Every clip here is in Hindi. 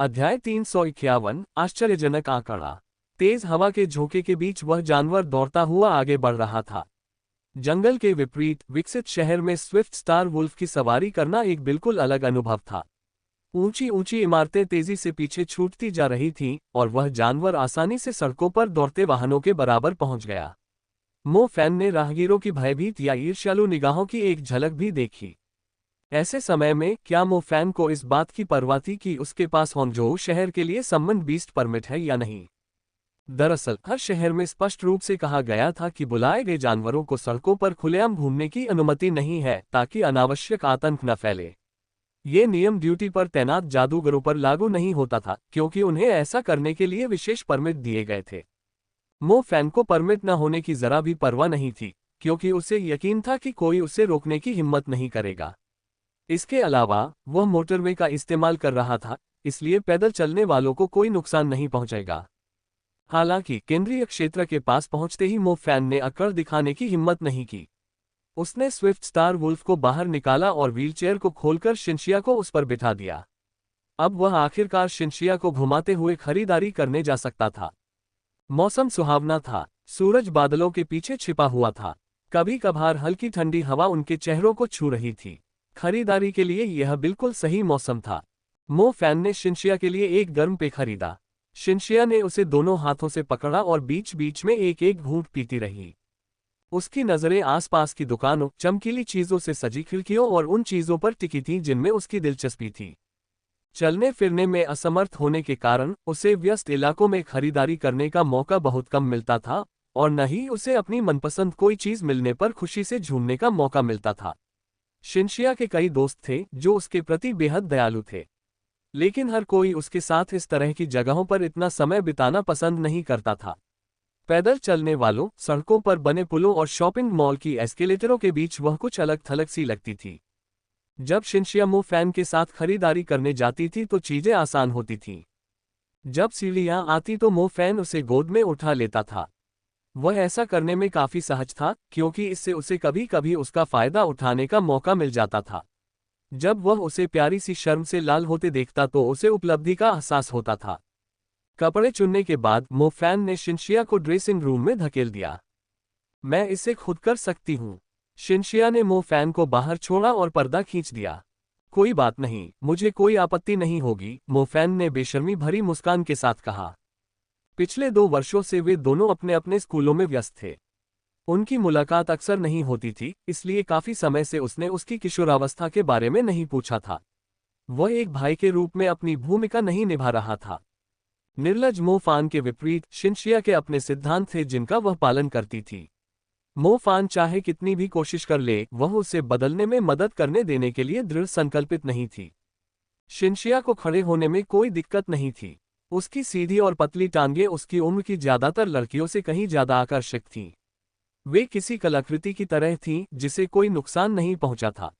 अध्याय 351 आश्चर्यजनक आंकड़ा। तेज हवा के झोंके के बीच वह जानवर दौड़ता हुआ आगे बढ़ रहा था। जंगल के विपरीत विकसित शहर में स्विफ्ट स्टार वुल्फ की सवारी करना एक बिल्कुल अलग अनुभव था। ऊंची ऊंची इमारतें तेजी से पीछे छूटती जा रही थीं और वह जानवर आसानी से सड़कों पर दौड़ते वाहनों के बराबर पहुंच गया। मो फैन ने राहगीरों की भयभीत या ईर्ष्यालु निगाहों की एक झलक भी देखी। ऐसे समय में क्या मो फैन को इस बात की परवाह थी कि उसके पास होन्जोउ शहर के लिए सम्मन बीस्ट परमिट है या नहीं। दरअसल हर शहर में स्पष्ट रूप से कहा गया था कि बुलाए गए जानवरों को सड़कों पर खुलेआम घूमने की अनुमति नहीं है ताकि अनावश्यक आतंक न फैले। ये नियम ड्यूटी पर तैनात जादूगरों पर लागू नहीं होता था क्योंकि उन्हें ऐसा करने के लिए विशेष परमिट दिए गए थे। मो फैन को परमिट न होने की जरा भी परवाह नहीं थी क्योंकि उसे यकीन था कि कोई उसे रोकने की हिम्मत नहीं करेगा। इसके अलावा वह मोटरवे का इस्तेमाल कर रहा था, इसलिए पैदल चलने वालों को कोई नुकसान नहीं पहुंचेगा। हालांकि केंद्रीय क्षेत्र के पास पहुंचते ही मो फैन ने अकड़ दिखाने की हिम्मत नहीं की। उसने स्विफ्ट स्टार वुल्फ को बाहर निकाला और व्हीलचेयर को खोलकर शिनशिया को उस पर बिठा दिया। अब वह आखिरकार शिनशिया को घुमाते हुए खरीदारी करने जा सकता था। मौसम सुहावना था, सूरज बादलों के पीछे छिपा हुआ था। कभी कभार हल्की ठंडी हवा उनके चेहरों को छू रही थी। खरीदारी के लिए यह बिल्कुल सही मौसम था। मो फैन ने शिनशिया के लिए एक गर्म पे खरीदा। शिनशिया ने उसे दोनों हाथों से पकड़ा और बीच बीच में एक एक घूंट पीती रही। उसकी नजरें आसपास की दुकानों, चमकीली चीजों से सजी खिड़कियों और उन चीजों पर टिकी थीं जिनमें उसकी दिलचस्पी थी। चलने फिरने में असमर्थ होने के कारण उसे व्यस्त इलाकों में खरीदारी करने का मौका बहुत कम मिलता था और न ही उसे अपनी मनपसंद कोई चीज मिलने पर खुशी से झूमने का मौका मिलता था। शिनशिया के कई दोस्त थे जो उसके प्रति बेहद दयालु थे, लेकिन हर कोई उसके साथ इस तरह की जगहों पर इतना समय बिताना पसंद नहीं करता था। पैदल चलने वालों, सड़कों पर बने पुलों और शॉपिंग मॉल की एस्केलेटरों के बीच वह कुछ अलग थलग सी लगती थी। जब शिनशिया मो फैन के साथ खरीदारी करने जाती थी तो चीजें आसान होती थीं। जब सीढ़ियां आती तो मो फैन उसे गोद में उठा लेता था। वह ऐसा करने में काफी सहज था क्योंकि इससे उसे कभी कभी उसका फायदा उठाने का मौका मिल जाता था। जब वह उसे प्यारी सी शर्म से लाल होते देखता तो उसे उपलब्धि का एहसास होता था। कपड़े चुनने के बाद मो फैन ने शिनशिया को ड्रेसिंग रूम में धकेल दिया। मैं इसे खुद कर सकती हूँ। शिनशिया ने मो फैन को बाहर छोड़ा और पर्दा खींच दिया। कोई बात नहीं, मुझे कोई आपत्ति नहीं होगी, मो फैन ने बेशर्मी भरी मुस्कान के साथ कहा। पिछले 2 वर्षों से वे दोनों अपने अपने स्कूलों में व्यस्त थे। उनकी मुलाकात अक्सर नहीं होती थी, इसलिए काफी समय से उसने उसकी किशोरावस्था के बारे में नहीं पूछा था। वह एक भाई के रूप में अपनी भूमिका नहीं निभा रहा था। निर्लज मो फान के विपरीत शिनशिया के अपने सिद्धांत थे जिनका वह पालन करती थी। मो फान चाहे कितनी भी कोशिश कर ले, वह उसे बदलने में मदद करने देने के लिए दृढ़ संकल्पित नहीं थी। शिनशिया को खड़े होने में कोई दिक्कत नहीं थी। उसकी सीधी और पतली टांगें उसकी उम्र की ज्यादातर लड़कियों से कहीं ज्यादा आकर्षक थीं। वे किसी कलाकृति की तरह थीं जिसे कोई नुकसान नहीं पहुंचा था।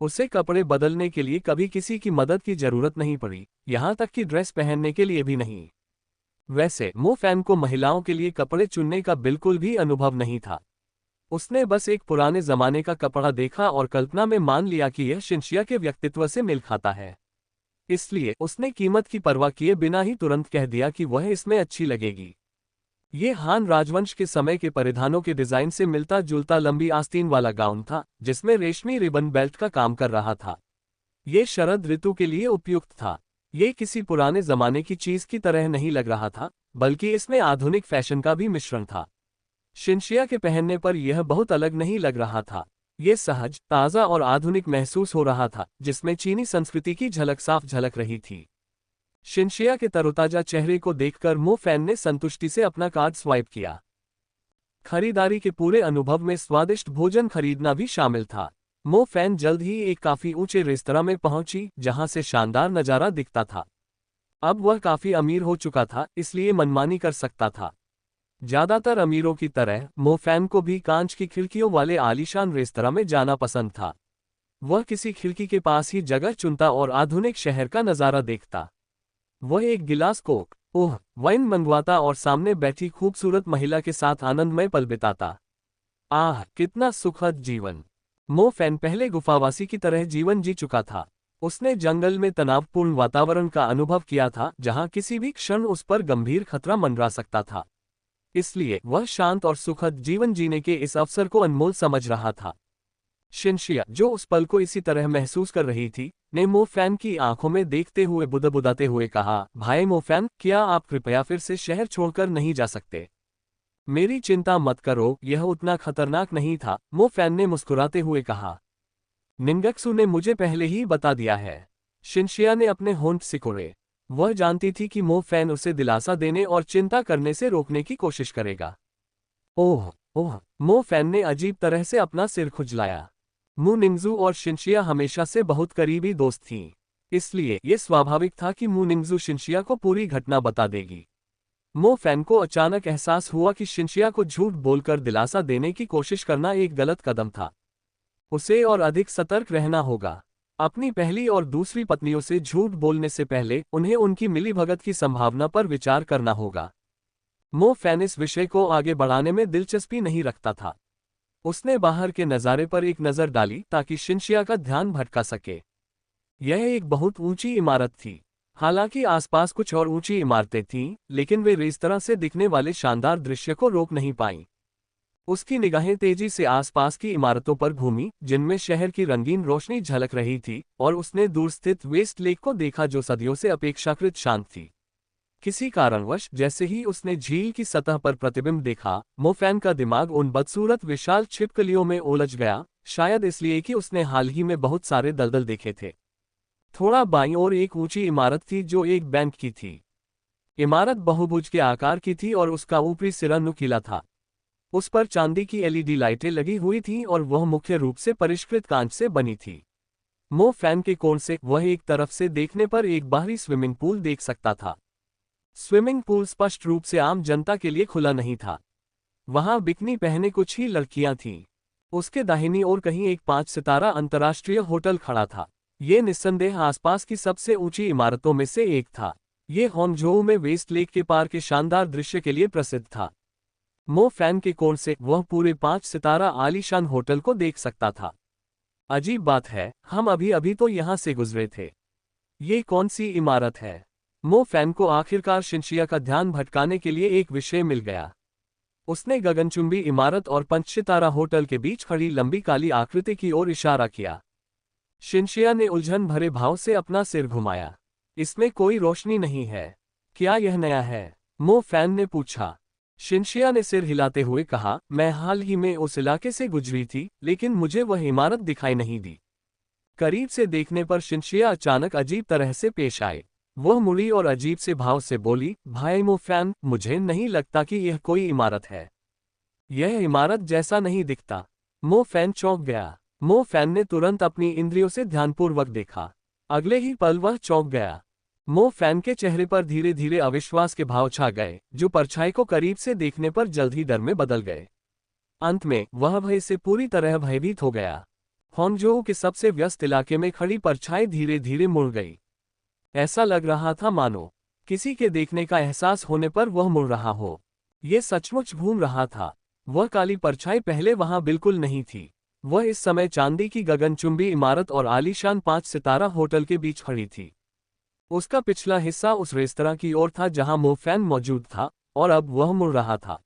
उसे कपड़े बदलने के लिए कभी किसी की मदद की जरूरत नहीं पड़ी, यहां तक कि ड्रेस पहनने के लिए भी नहीं। वैसे मो फैन को महिलाओं के लिए कपड़े चुनने का बिल्कुल भी अनुभव नहीं था। उसने बस एक पुराने जमाने का कपड़ा देखा और कल्पना में मान लिया कि यह शिनशिया के व्यक्तित्व से मिल खाता है। इसलिए उसने कीमत की परवाह किए बिना ही तुरंत कह दिया कि वह इसमें अच्छी लगेगी। ये हान राजवंश के समय के परिधानों के डिजाइन से मिलता जुलता लंबी आस्तीन वाला गाउन था जिसमें रेशमी रिबन बेल्ट का काम कर रहा था। ये शरद ऋतु के लिए उपयुक्त था। ये किसी पुराने जमाने की चीज की तरह नहीं लग रहा था, बल्कि इसमें आधुनिक फैशन का भी मिश्रण था। शिनशिया के पहनने पर यह बहुत अलग नहीं लग रहा था। ये सहज, ताज़ा और आधुनिक महसूस हो रहा था, जिसमें चीनी संस्कृति की झलक साफ झलक रही थी। शिनशिया के तरोताजा चेहरे को देखकर मो फैन ने संतुष्टि से अपना कार्ड स्वाइप किया। खरीदारी के पूरे अनुभव में स्वादिष्ट भोजन खरीदना भी शामिल था। मो फैन जल्द ही एक काफी ऊंचे रेस्तरां में पहुंची जहां से शानदार नजारा दिखता था। अब वह काफी अमीर हो चुका था, इसलिए मनमानी कर सकता था। ज्यादातर अमीरों की तरह मो फैन को भी कांच की खिड़कियों वाले आलीशान रेस्तरां में जाना पसंद था। वह किसी खिड़की के पास ही जगह चुनता और आधुनिक शहर का नजारा देखता। वह एक गिलास कोक, वाइन मंगवाता और सामने बैठी खूबसूरत महिला के साथ आनंदमय पल बिताता। आह, कितना सुखद जीवन! मो फैन पहले गुफावासी की तरह जीवन जी चुका था। उसने जंगल में तनावपूर्ण वातावरण का अनुभव किया था, जहां किसी भी क्षण उस पर गंभीर खतरा मंडरा सकता था। इसलिए वह शांत और सुखद जीवन जीने के इस अवसर को अनमोल समझ रहा था। शिनशिया, जो उस पल को इसी तरह महसूस कर रही थी, ने मो फैन की आंखों में देखते हुए बुदबुदाते हुए कहा, भाई मो फैन, क्या आप कृपया फिर से शहर छोड़कर नहीं जा सकते? मेरी चिंता मत करो, यह उतना खतरनाक नहीं था, मो फैन ने मुस्कुराते हुए कहा। निंगक्सु ने मुझे पहले ही बता दिया है। शिनशिया ने अपने होंठ सिकोड़े। वह जानती थी कि मो फैन उसे दिलासा देने और चिंता करने से रोकने की कोशिश करेगा। ओह ओह, मो फैन ने अजीब तरह से अपना सिर खुजलाया। मु निंगजू और शिनशिया हमेशा से बहुत करीबी दोस्त थीं। इसलिए यह स्वाभाविक था कि मु निंगजू शिनशिया को पूरी घटना बता देगी। मो फैन को अचानक एहसास हुआ कि शिनशिया को झूठ बोलकर दिलासा देने की कोशिश करना एक गलत कदम था। उसे और अधिक सतर्क रहना होगा। अपनी पहली और दूसरी पत्नियों से झूठ बोलने से पहले उन्हें उनकी मिलीभगत की संभावना पर विचार करना होगा। मो फैन इस विषय को आगे बढ़ाने में दिलचस्पी नहीं रखता था। उसने बाहर के नज़ारे पर एक नज़र डाली ताकि शिनशिया का ध्यान भटका सके। यह एक बहुत ऊंची इमारत थी। हालांकि आसपास कुछ और ऊंची इमारतें थीं, लेकिन वे इस तरह से दिखने वाले शानदार दृश्य को रोक नहीं पाईं। उसकी निगाहें तेजी से आसपास की इमारतों पर घूमी, जिनमें शहर की रंगीन रोशनी झलक रही थी, और उसने दूर स्थित वेस्ट लेक को देखा जो सदियों से अपेक्षाकृत शांत थी। किसी कारणवश जैसे ही उसने झील की सतह पर प्रतिबिंब देखा, मो फैन का दिमाग उन बदसूरत विशाल छिपकलियों में उलझ गया, शायद इसलिए कि उसने हाल ही में बहुत सारे दलदल देखे थे। थोड़ा बाईं ओर एक ऊंची इमारत थी जो एक बैंक की थी। इमारत बहुभुज के आकार की थी और उसका ऊपरी सिरा नुकीला था। उस पर चांदी की एलईडी लाइटें लगी हुई थीं और वह मुख्य रूप से परिष्कृत कांच से बनी थी। मो फैन के कोण से वह एक तरफ से देखने पर एक बाहरी स्विमिंग पूल देख सकता था। स्विमिंग पूल स्पष्ट रूप से आम जनता के लिए खुला नहीं था। वहां बिकनी पहने कुछ ही लड़कियां थीं। उसके दाहिनी ओर कहीं एक 5 सितारा अंतर्राष्ट्रीय होटल खड़ा था। ये निस्संदेह आसपास की सबसे ऊंची इमारतों में से एक था। ये होंगझोउ में वेस्ट लेक के पार के शानदार दृश्य के लिए प्रसिद्ध था। मो फैन के कोण से वह पूरे 5 सितारा आलीशान होटल को देख सकता था। अजीब बात है, हम अभी अभी तो यहां से गुजरे थे। ये कौन सी इमारत है? मो फैन को आखिरकार शिनशिया का ध्यान भटकाने के लिए एक विषय मिल गया। उसने गगनचुंबी इमारत और 5 सितारा होटल के बीच खड़ी लंबी काली आकृति की ओर इशारा किया। शिनशिया ने उलझन भरे भाव से अपना सिर घुमाया। इसमें कोई रोशनी नहीं है। क्या यह नया है? मो फैन ने पूछा। शिनशिया ने सिर हिलाते हुए कहा, मैं हाल ही में उस इलाके से गुजरी थी, लेकिन मुझे वह इमारत दिखाई नहीं दी। करीब से देखने पर शिनशिया अचानक अजीब तरह से पेश आए। वह मुड़ी और अजीब से भाव से बोली, भाई मो फैन, मुझे नहीं लगता कि यह कोई इमारत है। यह इमारत जैसा नहीं दिखता। मो फैन चौंक गया। मो फैन ने तुरंत अपनी इंद्रियों से ध्यानपूर्वक देखा। अगले ही पल वह चौंक गया। मो फैन के चेहरे पर धीरे धीरे अविश्वास के भाव छा गए, जो परछाई को करीब से देखने पर जल्द ही डर में बदल गए। अंत में वह भय से पूरी तरह भयभीत हो गया। होंगझोउ के सबसे व्यस्त इलाके में खड़ी परछाई धीरे धीरे मुड़ गई। ऐसा लग रहा था मानो किसी के देखने का एहसास होने पर वह मुड़ रहा हो। ये सचमुच घूम रहा था। वह काली परछाई पहले वहां बिल्कुल नहीं थी। वह इस समय चांदी की गगनचुंबी इमारत और आलीशान 5 सितारा होटल के बीच खड़ी थी। उसका पिछला हिस्सा उस रेस्तरां की ओर था जहां मो फैन मौजूद था, और अब वह मुड़ रहा था।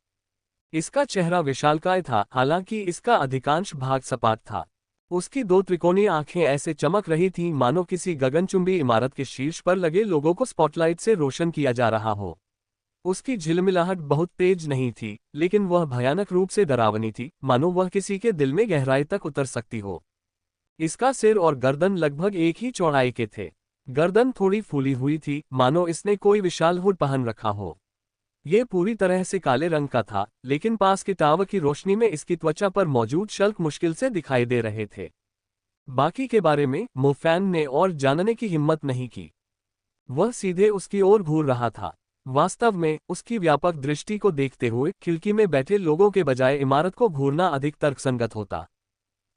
इसका चेहरा विशालकाय था, हालांकि इसका अधिकांश भाग सपाट था। उसकी 2 त्रिकोणीय आंखें ऐसे चमक रही थीं मानो किसी गगनचुंबी इमारत के शीर्ष पर लगे लोगों को स्पॉटलाइट से रोशन किया जा रहा हो। उसकी झिलमिलाहट बहुत तेज नहीं थी, लेकिन वह भयानक रूप से डरावनी थी, मानो वह किसी के दिल में गहराई तक उतर सकती हो। इसका सिर और गर्दन लगभग एक ही चौड़ाई के थे। गर्दन थोड़ी फूली हुई थी, मानो इसने कोई विशाल हुड पहन रखा हो। यह पूरी तरह से काले रंग का था, लेकिन पास के टावर की रोशनी में इसकी त्वचा पर मौजूद शल्क मुश्किल से दिखाई दे रहे थे। बाकी के बारे में मो फैन ने और जानने की हिम्मत नहीं की। वह सीधे उसकी ओर घूर रहा था। वास्तव में उसकी व्यापक दृष्टि को देखते हुए खिड़की में बैठे लोगों के बजाय इमारत को घूरना अधिक तर्कसंगत होता।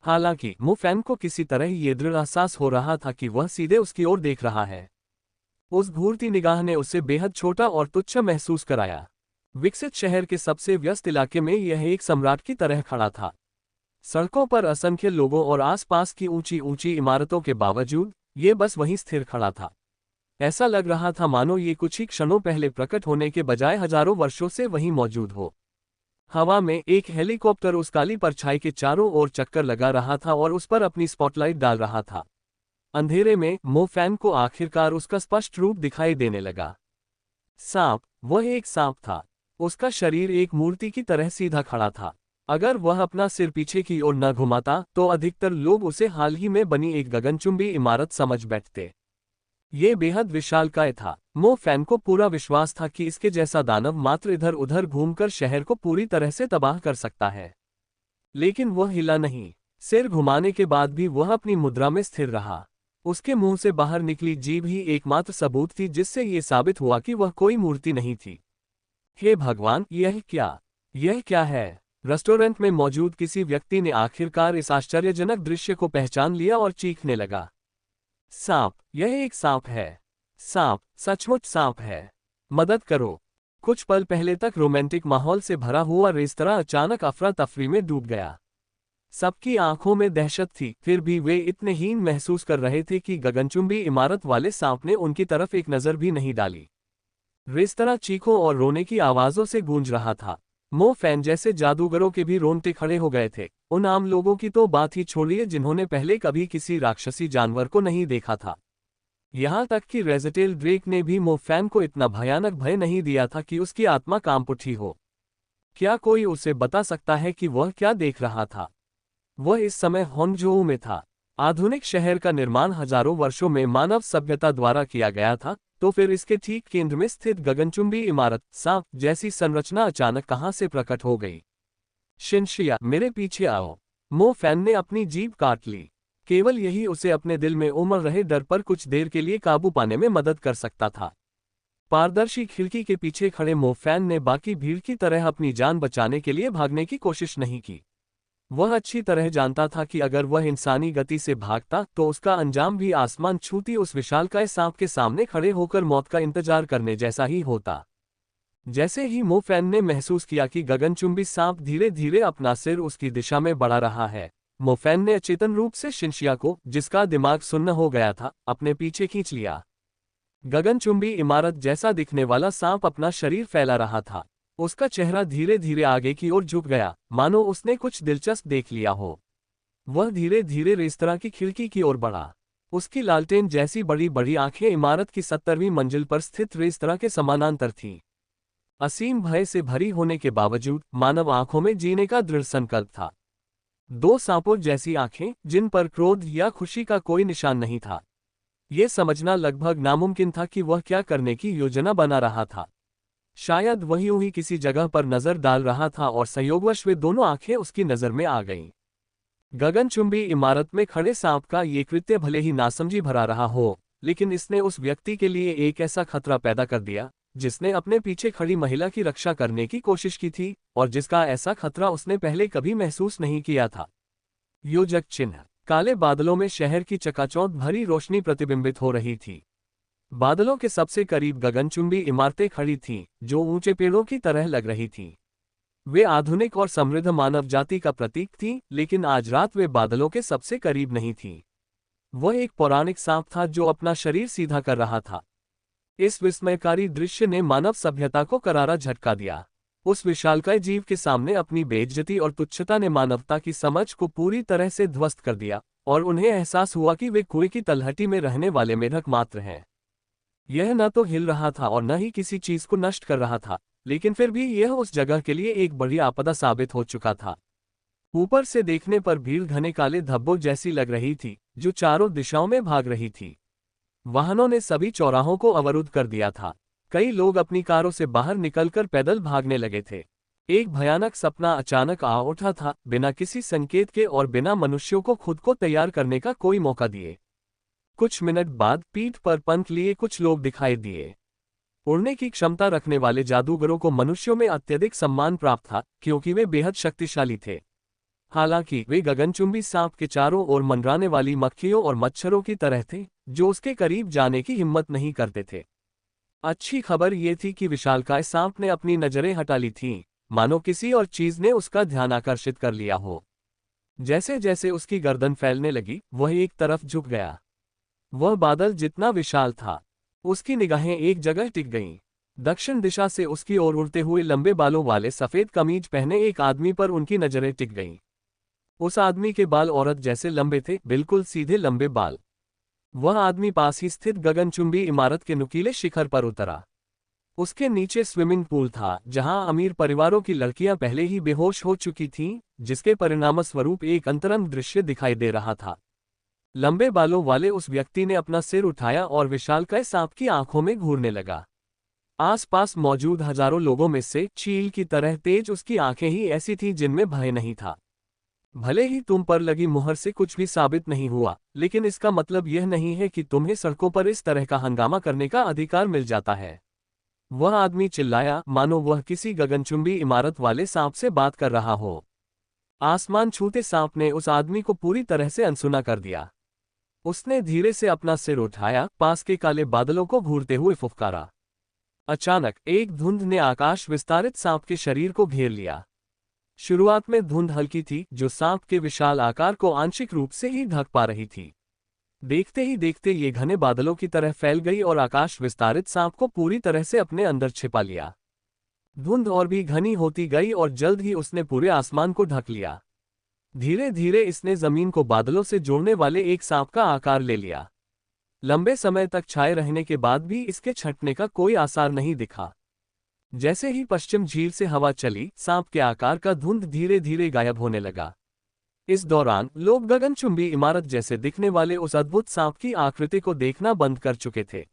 हालांकि मो फैन को किसी तरह ये दृढ़ एहसास हो रहा था कि वह सीधे उसकी ओर देख रहा है। उस घूरती निगाह ने उसे बेहद छोटा और तुच्छ महसूस कराया। विकसित शहर के सबसे व्यस्त इलाके में यह एक सम्राट की तरह खड़ा था। सड़कों पर असंख्य लोगों और आसपास की ऊंची ऊंची इमारतों के बावजूद ये बस वहीं स्थिर खड़ा था। ऐसा लग रहा था मानो ये कुछ ही क्षणों पहले प्रकट होने के बजाय हजारों वर्षों से वहीं मौजूद हो। हवा में एक हेलीकॉप्टर उस काली परछाई के चारों ओर चक्कर लगा रहा था और उस पर अपनी स्पॉटलाइट डाल रहा था। अंधेरे में मो फैन को आखिरकार उसका स्पष्ट रूप दिखाई देने लगा। सांप, वह एक सांप था। उसका शरीर एक मूर्ति की तरह सीधा खड़ा था। अगर वह अपना सिर पीछे की ओर न घुमाता तो अधिकतर लोग उसे हाल ही में बनी एक गगनचुंबी इमारत समझ बैठते। ये बेहद विशालकाय था। मो फैन को पूरा विश्वास था कि इसके जैसा दानव मात्र इधर उधर घूमकर शहर को पूरी तरह से तबाह कर सकता है। लेकिन वह हिला नहीं। सिर घुमाने के बाद भी वह अपनी मुद्रा में स्थिर रहा। उसके मुंह से बाहर निकली जीभ ही एकमात्र सबूत थी जिससे ये साबित हुआ कि वह कोई मूर्ति नहीं थी। हे भगवान, यह क्या है? रेस्टोरेंट में मौजूद किसी व्यक्ति ने आखिरकार इस आश्चर्यजनक दृश्य को पहचान लिया और चीखने लगा। सांप, यह एक सांप है। सांप, सचमुच सांप है। मदद करो। कुछ पल पहले तक रोमांटिक माहौल से भरा हुआ रेस्तरां अचानक अफरा तफरी में डूब गया। सबकी आंखों में दहशत थी, फिर भी वे इतने हीन महसूस कर रहे थे कि गगनचुंबी इमारत वाले सांप ने उनकी तरफ एक नजर भी नहीं डाली। रेस्तरां चीखों और रोने की आवाजों से गूंज रहा था। मो फैन जैसे जादूगरों के भी रोंगटे खड़े हो गए थे। उन आम लोगों की तो बात ही छोड़िए जिन्होंने पहले कभी किसी राक्षसी जानवर को नहीं देखा था। यहां तक कि रेज़टेल ड्रेक ने भी मो फैन को इतना भयानक भय नहीं दिया था कि उसकी आत्मा कांप उठी हो। क्या कोई उसे बता सकता है कि वह क्या देख रहा था? वह इस समय होन्गझोउ में था। आधुनिक शहर का निर्माण हजारों वर्षों में मानव सभ्यता द्वारा किया गया था, तो फिर इसके ठीक केंद्र में स्थित गगनचुंबी इमारत, सांप जैसी संरचना अचानक कहां से प्रकट हो गई? शिनशिया, मेरे पीछे आओ। मो फैन ने अपनी जीभ काट ली। केवल यही उसे अपने दिल में उमड़ रहे डर पर कुछ देर के लिए काबू पाने में मदद कर सकता था। पारदर्शी खिड़की के पीछे खड़े मो फैन ने बाकी भीड़ की तरह अपनी जान बचाने के लिए भागने की कोशिश नहीं की। वह अच्छी तरह जानता था कि अगर वह इंसानी गति से भागता तो उसका अंजाम भी आसमान छूती उस विशालकाय सांप के सामने खड़े होकर मौत का इंतजार करने जैसा ही होता। जैसे ही मो फैन ने महसूस किया कि गगनचुंबी सांप धीरे धीरे अपना सिर उसकी दिशा में बढ़ा रहा है, मो फैन ने अचेतन रूप से शिनशिया को, जिसका दिमाग सुन्न हो गया था, अपने पीछे खींच लिया। गगनचुंबी इमारत जैसा दिखने वाला सांप अपना शरीर फैला रहा था। उसका चेहरा धीरे धीरे आगे की ओर झुक गया, मानो उसने कुछ दिलचस्प देख लिया हो। वह धीरे धीरे रेस्तरां की खिड़की की ओर बढ़ा। उसकी लालटेन जैसी बड़ी बड़ी आंखें इमारत की 70वीं मंजिल पर स्थित रेस्तरां के समानांतर थीं। असीम भय से भरी होने के बावजूद मानव आंखों में जीने का दृढ़ संकल्प था। दो सांपों जैसी आंखें, जिन पर क्रोध या खुशी का कोई निशान नहीं था। यह समझना लगभग नामुमकिन था कि वह क्या करने की योजना बना रहा था। शायद वही यूं ही किसी जगह पर नजर डाल रहा था और संयोगवश वे दोनों आंखें उसकी नजर में आ गईं। गगनचुंबी इमारत में खड़े सांप का ये कृत्य भले ही नासमझी भरा रहा हो, लेकिन इसने उस व्यक्ति के लिए एक ऐसा खतरा पैदा कर दिया जिसने अपने पीछे खड़ी महिला की रक्षा करने की कोशिश की थी और जिसका ऐसा खतरा उसने पहले कभी महसूस नहीं किया था। योजक चिन्ह। काले बादलों में शहर की चकाचौंध भरी रोशनी प्रतिबिंबित हो रही थी। बादलों के सबसे करीब गगनचुंबी इमारतें खड़ी थीं, जो ऊंचे पेड़ों की तरह लग रही थीं। वे आधुनिक और समृद्ध मानव जाति का प्रतीक थीं, लेकिन आज रात वे बादलों के सबसे करीब नहीं थीं। वह एक पौराणिक सांप था जो अपना शरीर सीधा कर रहा था। इस विस्मयकारी दृश्य ने मानव सभ्यता को करारा झटका दिया। उस विशालकाय जीव के सामने अपनी बेइज्जती और तुच्छता ने मानवता की समझ को पूरी तरह से ध्वस्त कर दिया और उन्हें एहसास हुआ कि वे कुएं की तलहटी में रहने वाले मेढक मात्र हैं। यह न तो हिल रहा था और न ही किसी चीज को नष्ट कर रहा था, लेकिन फिर भी यह उस जगह के लिए एक बड़ी आपदा साबित हो चुका था। ऊपर से देखने पर भीड़ घने काले धब्बों जैसी लग रही थी, जो चारों दिशाओं में भाग रही थी। वाहनों ने सभी चौराहों को अवरुद्ध कर दिया था। कई लोग अपनी कारों से बाहर निकलकर पैदल भागने लगे थे। एक भयानक सपना अचानक आ उठा था, बिना किसी संकेत के और बिना मनुष्यों को खुद को तैयार करने का कोई मौका दिए। कुछ मिनट बाद पीठ पर पंख लिए कुछ लोग दिखाई दिए। उड़ने की क्षमता रखने वाले जादूगरों को मनुष्यों में अत्यधिक सम्मान प्राप्त था, क्योंकि वे बेहद शक्तिशाली थे। हालांकि वे गगनचुंबी सांप के चारों ओर मंडराने वाली मक्खियों और मच्छरों की तरह थे, जो उसके करीब जाने की हिम्मत नहीं करते थे। अच्छी खबर ये थी कि विशालकाय सांप ने अपनी नजरें हटा ली थीं, मानो किसी और चीज ने उसका ध्यान आकर्षित कर लिया हो। जैसे जैसे उसकी गर्दन फैलने लगी, वह एक तरफ झुक गया। वह बादल जितना विशाल था। उसकी निगाहें एक जगह टिक गईं। दक्षिण दिशा से उसकी ओर उड़ते हुए लंबे बालों वाले सफेद कमीज पहने एक आदमी पर उनकी नजरें टिक गईं। उस आदमी के बाल औरत जैसे लंबे थे, बिल्कुल सीधे लंबे बाल। वह आदमी पास ही स्थित गगनचुंबी इमारत के नुकीले शिखर पर उतरा। उसके नीचे स्विमिंग पूल था, जहां अमीर परिवारों की लड़कियां पहले ही बेहोश हो चुकी थीं, जिसके परिणामस्वरूप एक अंतरंग दृश्य दिखाई दे रहा था। लंबे बालों वाले उस व्यक्ति ने अपना सिर उठाया और विशालकाय सांप की आंखों में घूरने लगा। आसपास मौजूद हजारों लोगों में से चील की तरह तेज उसकी आंखें ही ऐसी थीं जिनमें भय नहीं था। भले ही तुम पर लगी मुहर से कुछ भी साबित नहीं हुआ, लेकिन इसका मतलब यह नहीं है कि तुम्हें सड़कों पर इस तरह का हंगामा करने का अधिकार मिल जाता है। वह आदमी चिल्लाया, मानो वह किसी गगनचुंबी इमारत वाले सांप से बात कर रहा हो। आसमान छूते सांप ने उस आदमी को पूरी तरह से अनसुना कर दिया। उसने धीरे से अपना सिर उठाया, पास के काले बादलों को घूरते हुए फुफकारा। अचानक एक धुंध ने आकाश विस्तारित सांप के शरीर को घेर लिया। शुरुआत में धुंध हल्की थी, जो सांप के विशाल आकार को आंशिक रूप से ही ढक पा रही थी। देखते ही देखते ये घने बादलों की तरह फैल गई और आकाश विस्तारित सांप को पूरी तरह से अपने अंदर छिपा लिया। धुंध और भी घनी होती गई और जल्द ही उसने पूरे आसमान को ढक लिया। धीरे धीरे इसने जमीन को बादलों से जोड़ने वाले एक सांप का आकार ले लिया। लंबे समय तक छाए रहने के बाद भी इसके छंटने का कोई आसार नहीं दिखा। जैसे ही पश्चिम झील से हवा चली, सांप के आकार का धुंध धीरे धीरे गायब होने लगा। इस दौरान लोग गगनचुंबी इमारत जैसे दिखने वाले उस अद्भुत सांप की आकृति को देखना बंद कर चुके थे।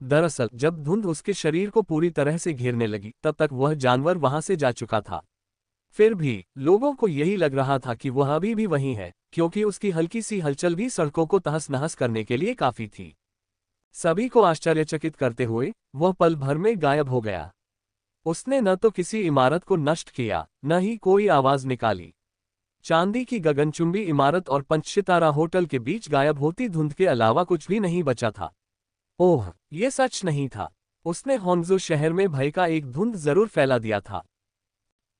दरअसल जब धुंध उसके शरीर को पूरी तरह से घेरने लगी, तब तक वह जानवर वहां से जा चुका था। फिर भी लोगों को यही लग रहा था कि वह अभी भी वहीं है, क्योंकि उसकी हल्की सी हलचल भी सड़कों को तहस नहस करने के लिए काफी थी। सभी को आश्चर्यचकित करते हुए वह पल भर में गायब हो गया। उसने न तो किसी इमारत को नष्ट किया, न ही कोई आवाज निकाली। चांदी की गगनचुंबी इमारत और पंचसितारा होटल के बीच गायब होती धुंध के अलावा कुछ भी नहीं बचा था। ओह, ये सच नहीं था। उसने होन्जो शहर में भय का एक धुंध जरूर फैला दिया था।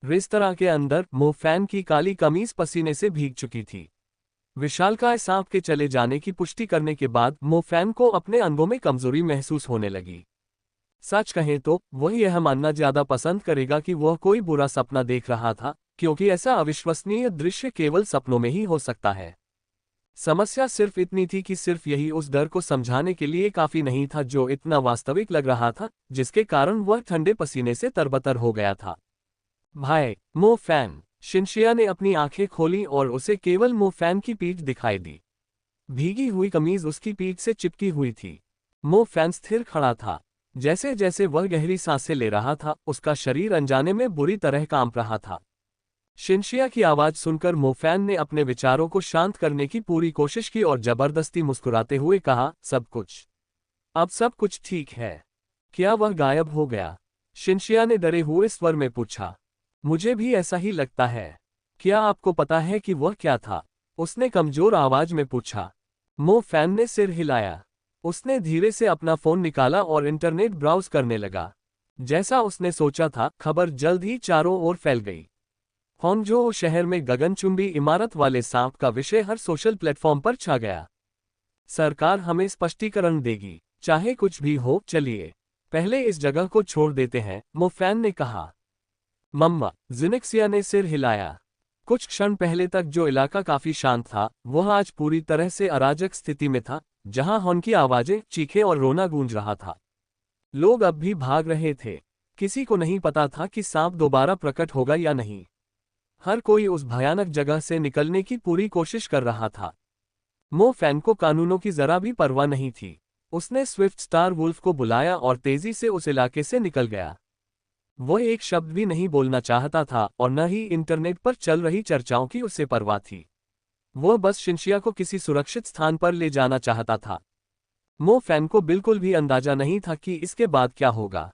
रेस्तरां के अंदर मोफैन की काली कमीज पसीने से भीग चुकी थी। विशालकाय सांप के चले जाने की पुष्टि करने के बाद मोफैन को अपने अंगों में कमजोरी महसूस होने लगी। सच कहें तो वह यह मानना ज्यादा पसंद करेगा कि वह कोई बुरा सपना देख रहा था, क्योंकि ऐसा अविश्वसनीय दृश्य केवल सपनों में ही हो सकता है। समस्या सिर्फ इतनी थी कि सिर्फ यही उस डर को समझाने के लिए काफी नहीं था जो इतना वास्तविक लग रहा था, जिसके कारण वह ठंडे पसीने से तरबतर हो गया था। भाई मोफैन, शिनशिया ने अपनी आंखें खोली और उसे केवल मोफैन की पीठ दिखाई दी। भीगी हुई कमीज उसकी पीठ से चिपकी हुई थी। मोफैन स्थिर खड़ा था। जैसे जैसे वह गहरी सांसें ले रहा था, उसका शरीर अनजाने में बुरी तरह कांप रहा था। शिनशिया की आवाज सुनकर मोफैन ने अपने विचारों को शांत करने की पूरी कोशिश की और जबरदस्ती मुस्कुराते हुए कहा, अब सब कुछ ठीक है। क्या वह गायब हो गया? शिनशिया ने डरे हुए स्वर में पूछा। मुझे भी ऐसा ही लगता है। क्या आपको पता है कि वह क्या था? उसने कमजोर आवाज में पूछा। मोफैन ने सिर हिलाया। उसने धीरे से अपना फोन निकाला और इंटरनेट ब्राउज करने लगा। जैसा उसने सोचा था, खबर जल्द ही चारों ओर फैल गई। होन्जो शहर में गगनचुंबी इमारत वाले सांप का विषय हर सोशल प्लेटफॉर्म पर छा गया। सरकार हमें स्पष्टीकरण देगी, चाहे कुछ भी हो। चलिए पहले इस जगह को छोड़ देते हैं, मोफैन ने कहा। मम्मा, जिनिक्सिया ने सिर हिलाया। कुछ क्षण पहले तक जो इलाका काफी शांत था, वह आज पूरी तरह से अराजक स्थिति में था, जहां हॉर्न की आवाजें, चीखें और रोना गूंज रहा था। लोग अब भी भाग रहे थे। किसी को नहीं पता था कि सांप दोबारा प्रकट होगा या नहीं। हर कोई उस भयानक जगह से निकलने की पूरी कोशिश कर रहा था। मोफैन को कानूनों की जरा भी परवाह नहीं थी। उसने स्विफ्ट स्टार वुल्फ को बुलाया और तेजी से उस इलाके से निकल गया। वह एक शब्द भी नहीं बोलना चाहता था और न ही इंटरनेट पर चल रही चर्चाओं की उसे परवाह थी। वह बस शिनशिया को किसी सुरक्षित स्थान पर ले जाना चाहता था। मोफैन को बिल्कुल भी अंदाजा नहीं था कि इसके बाद क्या होगा।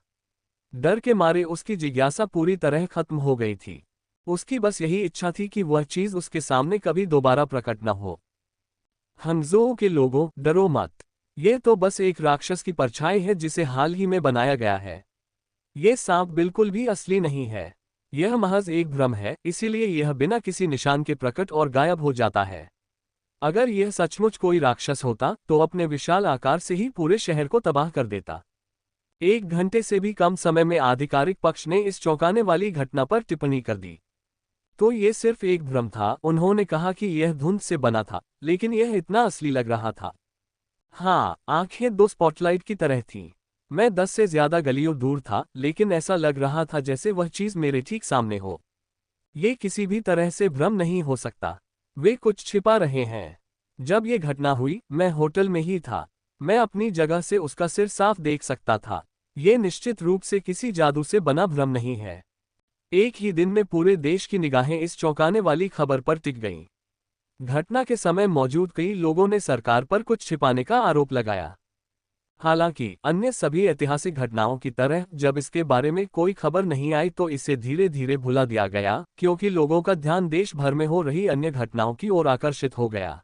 डर के मारे उसकी जिज्ञासा पूरी तरह खत्म हो गई थी। उसकी बस यही इच्छा थी कि वह चीज उसके सामने कभी दोबारा प्रकट न हो। हंगझोउ के लोगों, डरो मत। ये तो बस एक राक्षस की परछाई है जिसे हाल ही में बनाया गया है। ये सांप बिल्कुल भी असली नहीं है। यह महज एक भ्रम है, इसीलिए यह बिना किसी निशान के प्रकट और गायब हो जाता है। अगर यह सचमुच कोई राक्षस होता तो अपने विशाल आकार से ही पूरे शहर को तबाह कर देता। 1 घंटे से भी कम समय में आधिकारिक पक्ष ने इस चौंकाने वाली घटना पर टिप्पणी कर दी। तो ये सिर्फ एक भ्रम था, उन्होंने कहा कि यह धुंध से बना था, लेकिन यह इतना असली लग रहा था। हाँ, आंखें 2 स्पॉटलाइट की तरह थीं। मैं 10 से ज्यादा गलियों दूर था, लेकिन ऐसा लग रहा था जैसे वह चीज मेरे ठीक सामने हो। ये किसी भी तरह से भ्रम नहीं हो सकता। वे कुछ छिपा रहे हैं। जब ये घटना हुई, मैं होटल में ही था। मैं अपनी जगह से उसका सिर साफ देख सकता था। ये निश्चित रूप से किसी जादू से बना भ्रम नहीं है। एक ही दिन में पूरे देश की निगाहें इस चौंकाने वाली खबर पर टिक गईं। घटना के समय मौजूद कई लोगों ने सरकार पर कुछ छिपाने का आरोप लगाया। हालांकि अन्य सभी ऐतिहासिक घटनाओं की तरह जब इसके बारे में कोई खबर नहीं आई तो इसे धीरे धीरे भुला दिया गया, क्योंकि लोगों का ध्यान देश भर में हो रही अन्य घटनाओं की ओर आकर्षित हो गया।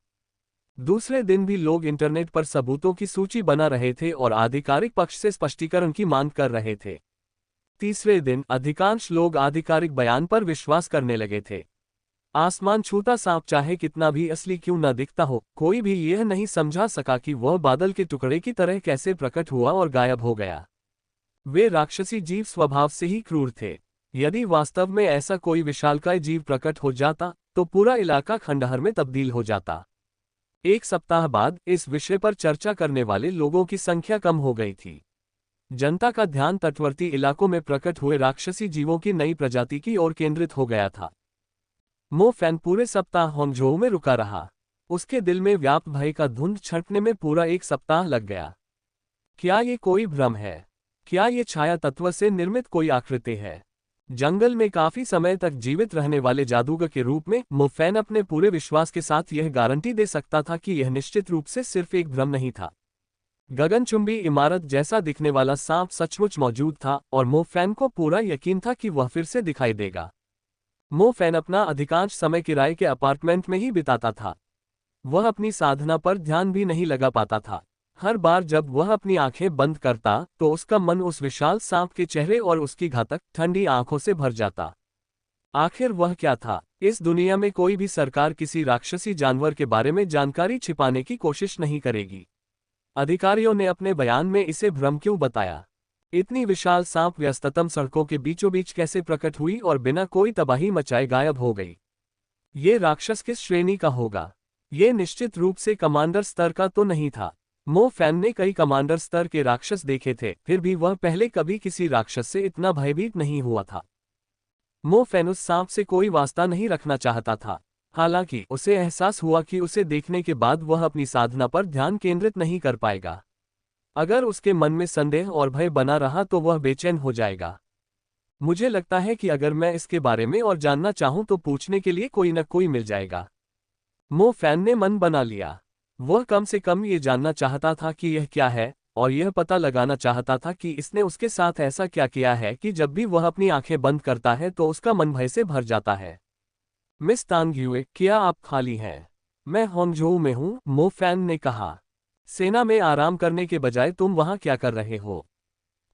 दूसरे दिन भी लोग इंटरनेट पर सबूतों की सूची बना रहे थे और आधिकारिक पक्ष से स्पष्टीकरण की मांग कर रहे थे। तीसरे दिन अधिकांश लोग आधिकारिक बयान पर विश्वास करने लगे थे। आसमान छूता सांप चाहे कितना भी असली क्यों न दिखता हो, कोई भी यह नहीं समझा सका कि वह बादल के टुकड़े की तरह कैसे प्रकट हुआ और गायब हो गया। वे राक्षसी जीव स्वभाव से ही क्रूर थे। यदि वास्तव में ऐसा कोई विशालकाय जीव प्रकट हो जाता तो पूरा इलाका खंडहर में तब्दील हो जाता। 1 सप्ताह बाद इस विषय पर चर्चा करने वाले लोगों की संख्या कम हो गई थी। जनता का ध्यान तटवर्ती इलाकों में प्रकट हुए राक्षसी जीवों की नई प्रजाति की ओर केंद्रित हो गया था। मो फैन पूरे सप्ताह होंगझोऊ में रुका रहा। उसके दिल में व्याप्त भय का धुंध छंटने में पूरा 1 सप्ताह लग गया। क्या ये कोई भ्रम है? क्या ये छाया तत्व से निर्मित कोई आकृति है? जंगल में काफी समय तक जीवित रहने वाले जादूगर के रूप में मो फैन अपने पूरे विश्वास के साथ यह गारंटी दे सकता था कि यह निश्चित रूप से सिर्फ एक भ्रम नहीं था। गगनचुंबी इमारत जैसा दिखने वाला सांप सचमुच मौजूद था और मो फैन को पूरा यकीन था कि वह फिर से दिखाई देगा। मो फैन अपना अधिकांश समय किराए के अपार्टमेंट में ही बिताता था। वह अपनी साधना पर ध्यान भी नहीं लगा पाता था। हर बार जब वह अपनी आंखें बंद करता तो उसका मन उस विशाल सांप के चेहरे और उसकी घातक ठंडी आंखों से भर जाता। आखिर वह क्या था? इस दुनिया में कोई भी सरकार किसी राक्षसी जानवर के बारे में जानकारी छिपाने की कोशिश नहीं करेगी। अधिकारियों ने अपने बयान में इसे भ्रम क्यों बताया? इतनी विशाल सांप व्यस्ततम सड़कों के बीचों बीच कैसे प्रकट हुई और बिना कोई तबाही मचाए गायब हो गई? ये राक्षस किस श्रेणी का होगा? ये निश्चित रूप से कमांडर स्तर का तो नहीं था। मो फैन ने कई कमांडर स्तर के राक्षस देखे थे, फिर भी वह पहले कभी किसी राक्षस से इतना भयभीत नहीं हुआ था। मो फैन उस सांप से कोई वास्ता नहीं रखना चाहता था। हालांकि उसे एहसास हुआ कि उसे देखने के बाद वह अपनी साधना पर ध्यान केंद्रित नहीं कर पाएगा। अगर उसके मन में संदेह और भय बना रहा तो वह बेचैन हो जाएगा। मुझे लगता है कि अगर मैं इसके बारे में और जानना चाहूं तो पूछने के लिए कोई न कोई मिल जाएगा। मो फैन ने मन बना लिया। वह कम से कम ये जानना चाहता था कि यह क्या है, और यह पता लगाना चाहता था कि इसने उसके साथ ऐसा क्या किया है कि जब भी वह अपनी आंखें बंद करता है तो उसका मन भय से भर जाता है। मिस तांग्युए, क्या आप खाली हैं? मैं होंगझोऊ में हूँ, मो फैन ने कहा। सेना में आराम करने के बजाय तुम वहां क्या कर रहे हो?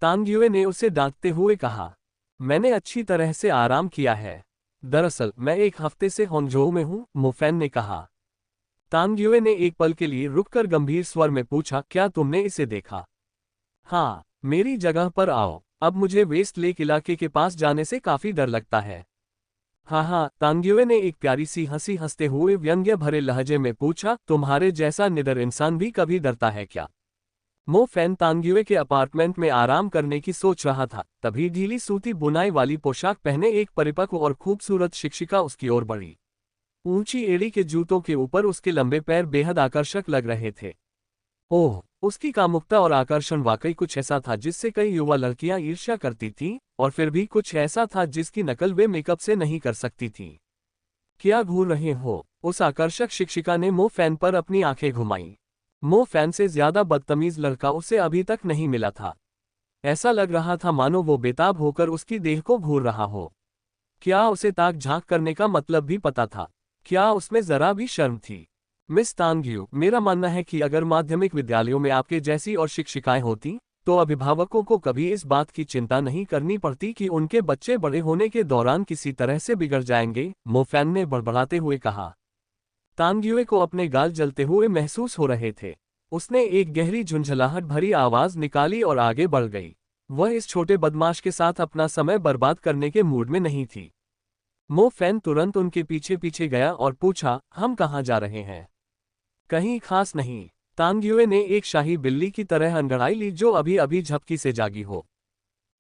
तांग्युए ने उसे डांटते हुए कहा। मैंने अच्छी तरह से आराम किया है। दरअसल मैं 1 हफ्ते से होंगझोऊ में हूँ, मो फैन ने कहा। तांग्युए ने एक पल के लिए रुककर गंभीर स्वर में पूछा, क्या तुमने इसे देखा? हाँ, मेरी जगह पर आओ। अब मुझे वेस्ट लेक इलाके के पास जाने से काफी डर लगता है। हाँ, तांग्युए ने एक प्यारी सी हंसी हंसते हुए व्यंग्य भरे लहजे में पूछा, तुम्हारे जैसा निडर इंसान भी कभी डरता है क्या? मो फैन तांग्युए के अपार्टमेंट में आराम करने की सोच रहा था, तभी ढीली सूती बुनाई वाली पोशाक पहने एक परिपक्व और खूबसूरत शिक्षिका उसकी ओर बढ़ी। ऊंची एड़ी के जूतों के ऊपर उसके लंबे पैर बेहद आकर्षक लग रहे थे। ओह, उसकी कामुकता और आकर्षण वाकई कुछ ऐसा था जिससे कई युवा लड़कियां ईर्ष्या करती थीं, और फिर भी कुछ ऐसा था जिसकी नकल वे मेकअप से नहीं कर सकती थीं। क्या घूर रहे हो? उस आकर्षक शिक्षिका ने मो फैन पर अपनी आंखें घुमाईं। मो फैन से ज्यादा बदतमीज लड़का उसे अभी तक नहीं मिला था। ऐसा लग रहा था मानो वो बेताब होकर उसकी देह को घूर रहा हो। क्या उसे ताक झांक करने का मतलब भी पता था? क्या उसमें जरा भी शर्म थी? मिस तांग्यू, मेरा मानना है कि अगर माध्यमिक विद्यालयों में आपके जैसी और शिक्षिकाएं होती तो अभिभावकों को कभी इस बात की चिंता नहीं करनी पड़ती कि उनके बच्चे बड़े होने के दौरान किसी तरह से बिगड़ जाएंगे, मो फैन ने बड़बड़ाते हुए कहा। तांग्युए को अपने गाल जलते हुए महसूस हो रहे थे। उसने एक गहरी झुंझलाहट भरी आवाज निकाली और आगे बढ़ गई। वह इस छोटे बदमाश के साथ अपना समय बर्बाद करने के मूड में नहीं थी। मो फैन तुरंत उनके पीछे पीछे गया और पूछा, हम कहाँ जा रहे हैं? कहीं खास नहीं। तांग्युए ने एक शाही बिल्ली की तरह अंगड़ाई ली जो अभी अभी झपकी से जागी हो।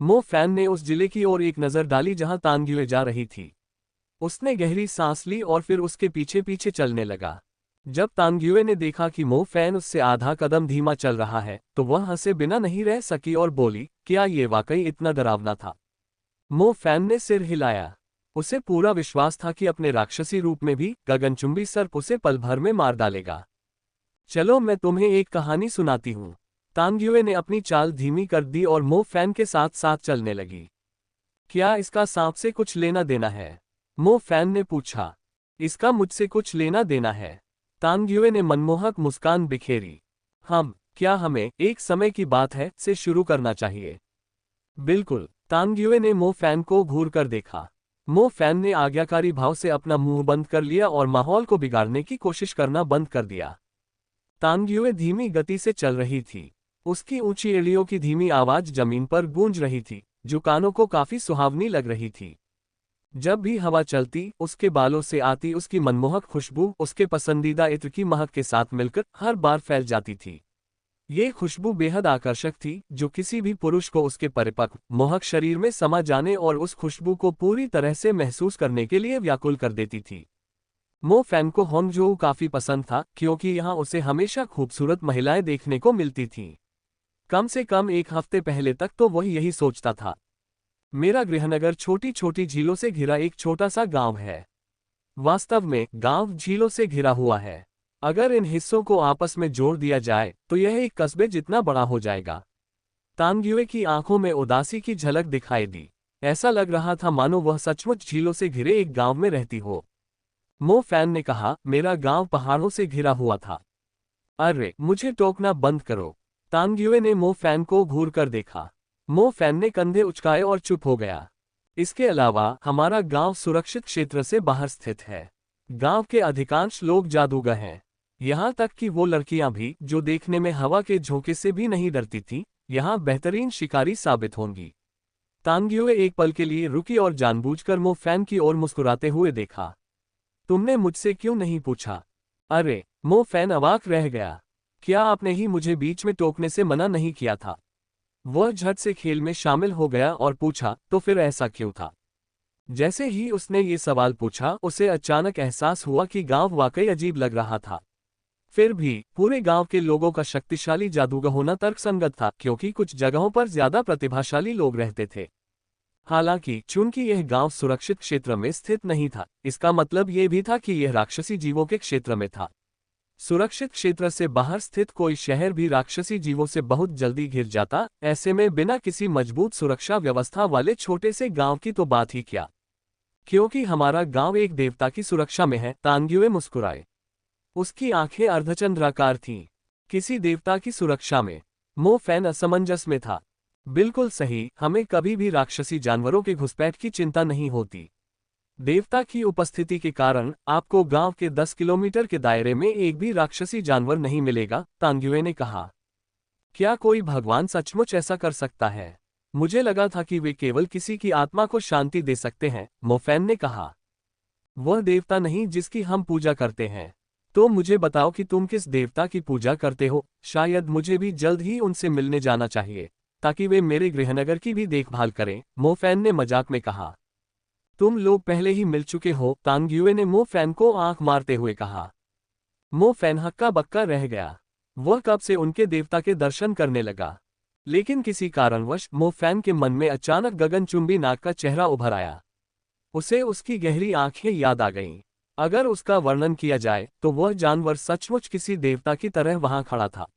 मो फैन ने उस जिले की ओर एक नजर डाली जहां तांग्युए जा रही थी। उसने गहरी सांस ली और फिर उसके पीछे पीछे चलने लगा। जब तांग्युए ने देखा कि मो फैन उससे आधा कदम धीमा चल रहा है तो वह हंसे बिना नहीं रह सकी और बोली, क्या ये वाकई इतना डरावना था? मो फैन ने सिर हिलाया। उसे पूरा विश्वास था कि अपने राक्षसी रूप में भी गगनचुंबी सर्प उसे पल भर में मार डालेगा। चलो मैं तुम्हें एक कहानी सुनाती हूँ। तांग्युए ने अपनी चाल धीमी कर दी और मो फैन के साथ साथ चलने लगी। क्या इसका सांप से कुछ लेना देना है? मो फैन ने पूछा। इसका मुझसे कुछ लेना देना है। तांग्युए ने मनमोहक मुस्कान बिखेरी। क्या हमें एक समय की बात है से शुरू करना चाहिए? बिल्कुल। तांग्युए ने मो फैन को घूर कर देखा। मो फैन ने आज्ञाकारी भाव से अपना मुंह बंद कर लिया और माहौल को बिगाड़ने की कोशिश करना बंद कर दिया। तांग्युए धीमी गति से चल रही थी। उसकी ऊंची एड़ियों की धीमी आवाज जमीन पर गूंज रही थी, जो कानों को काफी सुहावनी लग रही थी। जब भी हवा चलती, उसके बालों से आती उसकी मनमोहक खुशबू उसके पसंदीदा इत्र की महक के साथ मिलकर हर बार फैल जाती थी। ये खुशबू बेहद आकर्षक थी, जो किसी भी पुरुष को उसके परिपक्व, मोहक शरीर में समा जाने और उस खुशबू को पूरी तरह से महसूस करने के लिए व्याकुल कर देती थी। मो फैन को होंगजोऊ काफी पसंद था, क्योंकि यहाँ उसे हमेशा खूबसूरत महिलाएं देखने को मिलती थीं। कम से कम एक हफ्ते पहले तक तो वह यही सोचता था। मेरा गृहनगर छोटी छोटी झीलों से घिरा एक छोटा सा गांव है। वास्तव में गांव झीलों से घिरा हुआ है। अगर इन हिस्सों को आपस में जोड़ दिया जाए तो यह एक कस्बे जितना बड़ा हो जाएगा। तांग्युए की आंखों में उदासी की झलक दिखाई दी। ऐसा लग रहा था मानो वह सचमुच झीलों से घिरे एक गांव में रहती हो। मो फैन ने कहा, मेरा गांव पहाड़ों से घिरा हुआ था। अरे, मुझे टोकना बंद करो। तांग्युए ने मो फैन को घूर कर देखा। मो फैन ने कंधे उचकाए और चुप हो गया। इसके अलावा हमारा गांव सुरक्षित क्षेत्र से बाहर स्थित है। गांव के अधिकांश लोग जादूगर हैं। यहाँ तक कि वो लड़कियां भी, जो देखने में हवा के झोंके से भी नहीं डरती थीं, यहाँ बेहतरीन शिकारी साबित होंगी। तांग्युए एक पल के लिए रुकी और जानबूझकर मो फैन की ओर मुस्कुराते हुए देखा। तुमने मुझसे क्यों नहीं पूछा? अरे, मो फैन अवाक रह गया। क्या आपने ही मुझे बीच में टोकने से मना नहीं किया था? वह झट से खेल में शामिल हो गया और पूछा, तो फिर ऐसा क्यों था? जैसे ही उसने ये सवाल पूछा, उसे अचानक एहसास हुआ कि गांव वाकई अजीब लग रहा था। फिर भी पूरे गांव के लोगों का शक्तिशाली जादूगर होना तर्कसंगत था, क्योंकि कुछ जगहों पर ज्यादा प्रतिभाशाली लोग रहते थे। हालांकि चूंकि यह गांव सुरक्षित क्षेत्र में स्थित नहीं था, इसका मतलब यह भी था कि यह राक्षसी जीवों के क्षेत्र में था। सुरक्षित क्षेत्र से बाहर स्थित कोई शहर भी राक्षसी जीवों से बहुत जल्दी घिर जाता, ऐसे में बिना किसी मजबूत सुरक्षा व्यवस्था वाले छोटे से गांव की तो बात ही क्या। क्योंकि हमारा गांव एक देवता की सुरक्षा में है। तांग्युए मुस्कुराए। उसकी आंखें अर्धचंद्राकार थीं। किसी देवता की सुरक्षा में? मो फैन असमंजस में था। बिल्कुल सही, हमें कभी भी राक्षसी जानवरों के घुसपैठ की चिंता नहीं होती। देवता की उपस्थिति के कारण आपको गांव के 10 किलोमीटर के दायरे में एक भी राक्षसी जानवर नहीं मिलेगा, तांग्युए ने कहा। क्या कोई भगवान सचमुच ऐसा कर सकता है? मुझे लगा था कि वे केवल किसी की आत्मा को शांति दे सकते हैं, मो फैन ने कहा। वह देवता नहीं जिसकी हम पूजा करते हैं। तो मुझे बताओ कि तुम किस देवता की पूजा करते हो। शायद मुझे भी जल्द ही उनसे मिलने जाना चाहिए, ताकि वे मेरे गृहनगर की भी देखभाल करें, मो फैन ने मजाक में कहा। तुम लोग पहले ही मिल चुके हो, तांग्युए ने मो फैन को आंख मारते हुए कहा। मो फैन हक्का बक्का रह गया। वह कब से उनके देवता के दर्शन करने लगा, लेकिन किसी कारणवश मो फैन के मन में अचानक गगनचुंबी नाग का चेहरा उभर आया। उसे उसकी गहरी आंखें याद आ गईं। अगर उसका वर्णन किया जाए तो वह जानवर सचमुच किसी देवता की तरह वहां खड़ा था।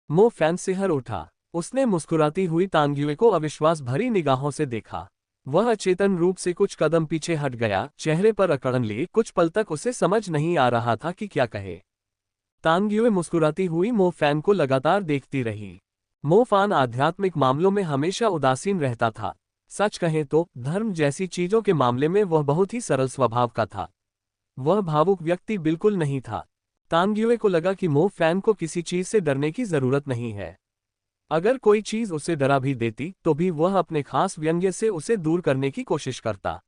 मो फैन सिहर उठा। उसने मुस्कुराती हुई तांग्युए को अविश्वास भरी निगाहों से देखा। वह अचेतन रूप से कुछ कदम पीछे हट गया, चेहरे पर अकड़न लिए। कुछ पल तक उसे समझ नहीं आ रहा था कि क्या कहे। तांग्युए मुस्कुराती हुई मो फैन को लगातार देखती रही। मो फैन आध्यात्मिक मामलों में हमेशा उदासीन रहता था। सच कहें तो धर्म जैसी चीजों के मामले में वह बहुत ही सरल स्वभाव का था। वह भावुक व्यक्ति बिल्कुल नहीं था। तानग्युए को लगा कि मो फैन को किसी चीज से डरने की जरूरत नहीं है। अगर कोई चीज उसे डरा भी देती तो भी वह अपने खास व्यंग्य से उसे दूर करने की कोशिश करता।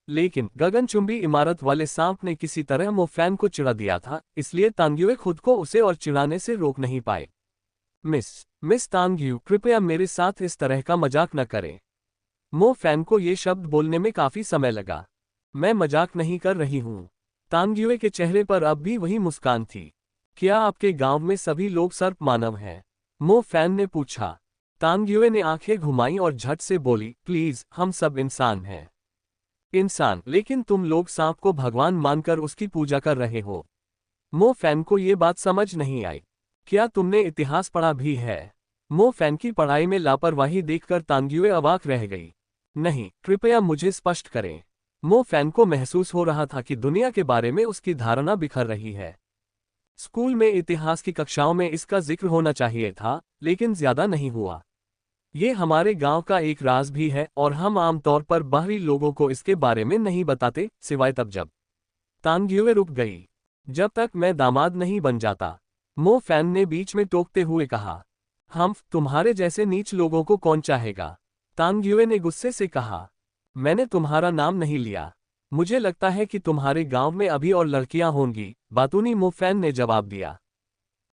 लेकिन गगनचुंबी इमारत वाले सांप ने किसी तरह मो फैन को चिढ़ा दिया था, इसलिए तानग्युए खुद को उसे और चिढ़ाने से रोक नहीं पाए। मिस तानग्यू, कृपया मेरे साथ इस तरह का मजाक न करें। मो फैन को ये शब्द बोलने में काफी समय लगा। मैं मजाक नहीं कर रही हूँ। तानग्युए के चेहरे पर अब भी वही मुस्कान थी। क्या आपके गांव में सभी लोग सर्प मानव हैं? मो फैन ने पूछा। तानग्युए ने आंखें घुमाई और झट से बोली, प्लीज, हम सब इंसान हैं। इंसान? लेकिन तुम लोग सांप को भगवान मानकर उसकी पूजा कर रहे हो। मो फैन को ये बात समझ नहीं आई। क्या तुमने इतिहास पढ़ा भी है? मो फैन की पढ़ाई में लापरवाही देखकर तानग्युए अवाक रह गई। नहीं, कृपया मुझे स्पष्ट करें। मो फैन को महसूस हो रहा था कि दुनिया के बारे में उसकी धारणा बिखर रही है। स्कूल में इतिहास की कक्षाओं में इसका जिक्र होना चाहिए था, लेकिन ज्यादा नहीं हुआ। ये हमारे गांव का एक राज भी है और हम आमतौर पर बाहरी लोगों को इसके बारे में नहीं बताते, सिवाय तब जब। तानग्युए रुक गई। जब तक मैं दामाद नहीं बन जाता, मो फैन ने बीच में टोकते हुए कहा। हम तुम्हारे जैसे नीच लोगों को कौन चाहेगा? तानग्युए ने गुस्से से कहा। मैंने तुम्हारा नाम नहीं लिया। मुझे लगता है कि तुम्हारे गांव में अभी और लड़कियां होंगी, बातूनी मो फैन ने जवाब दिया।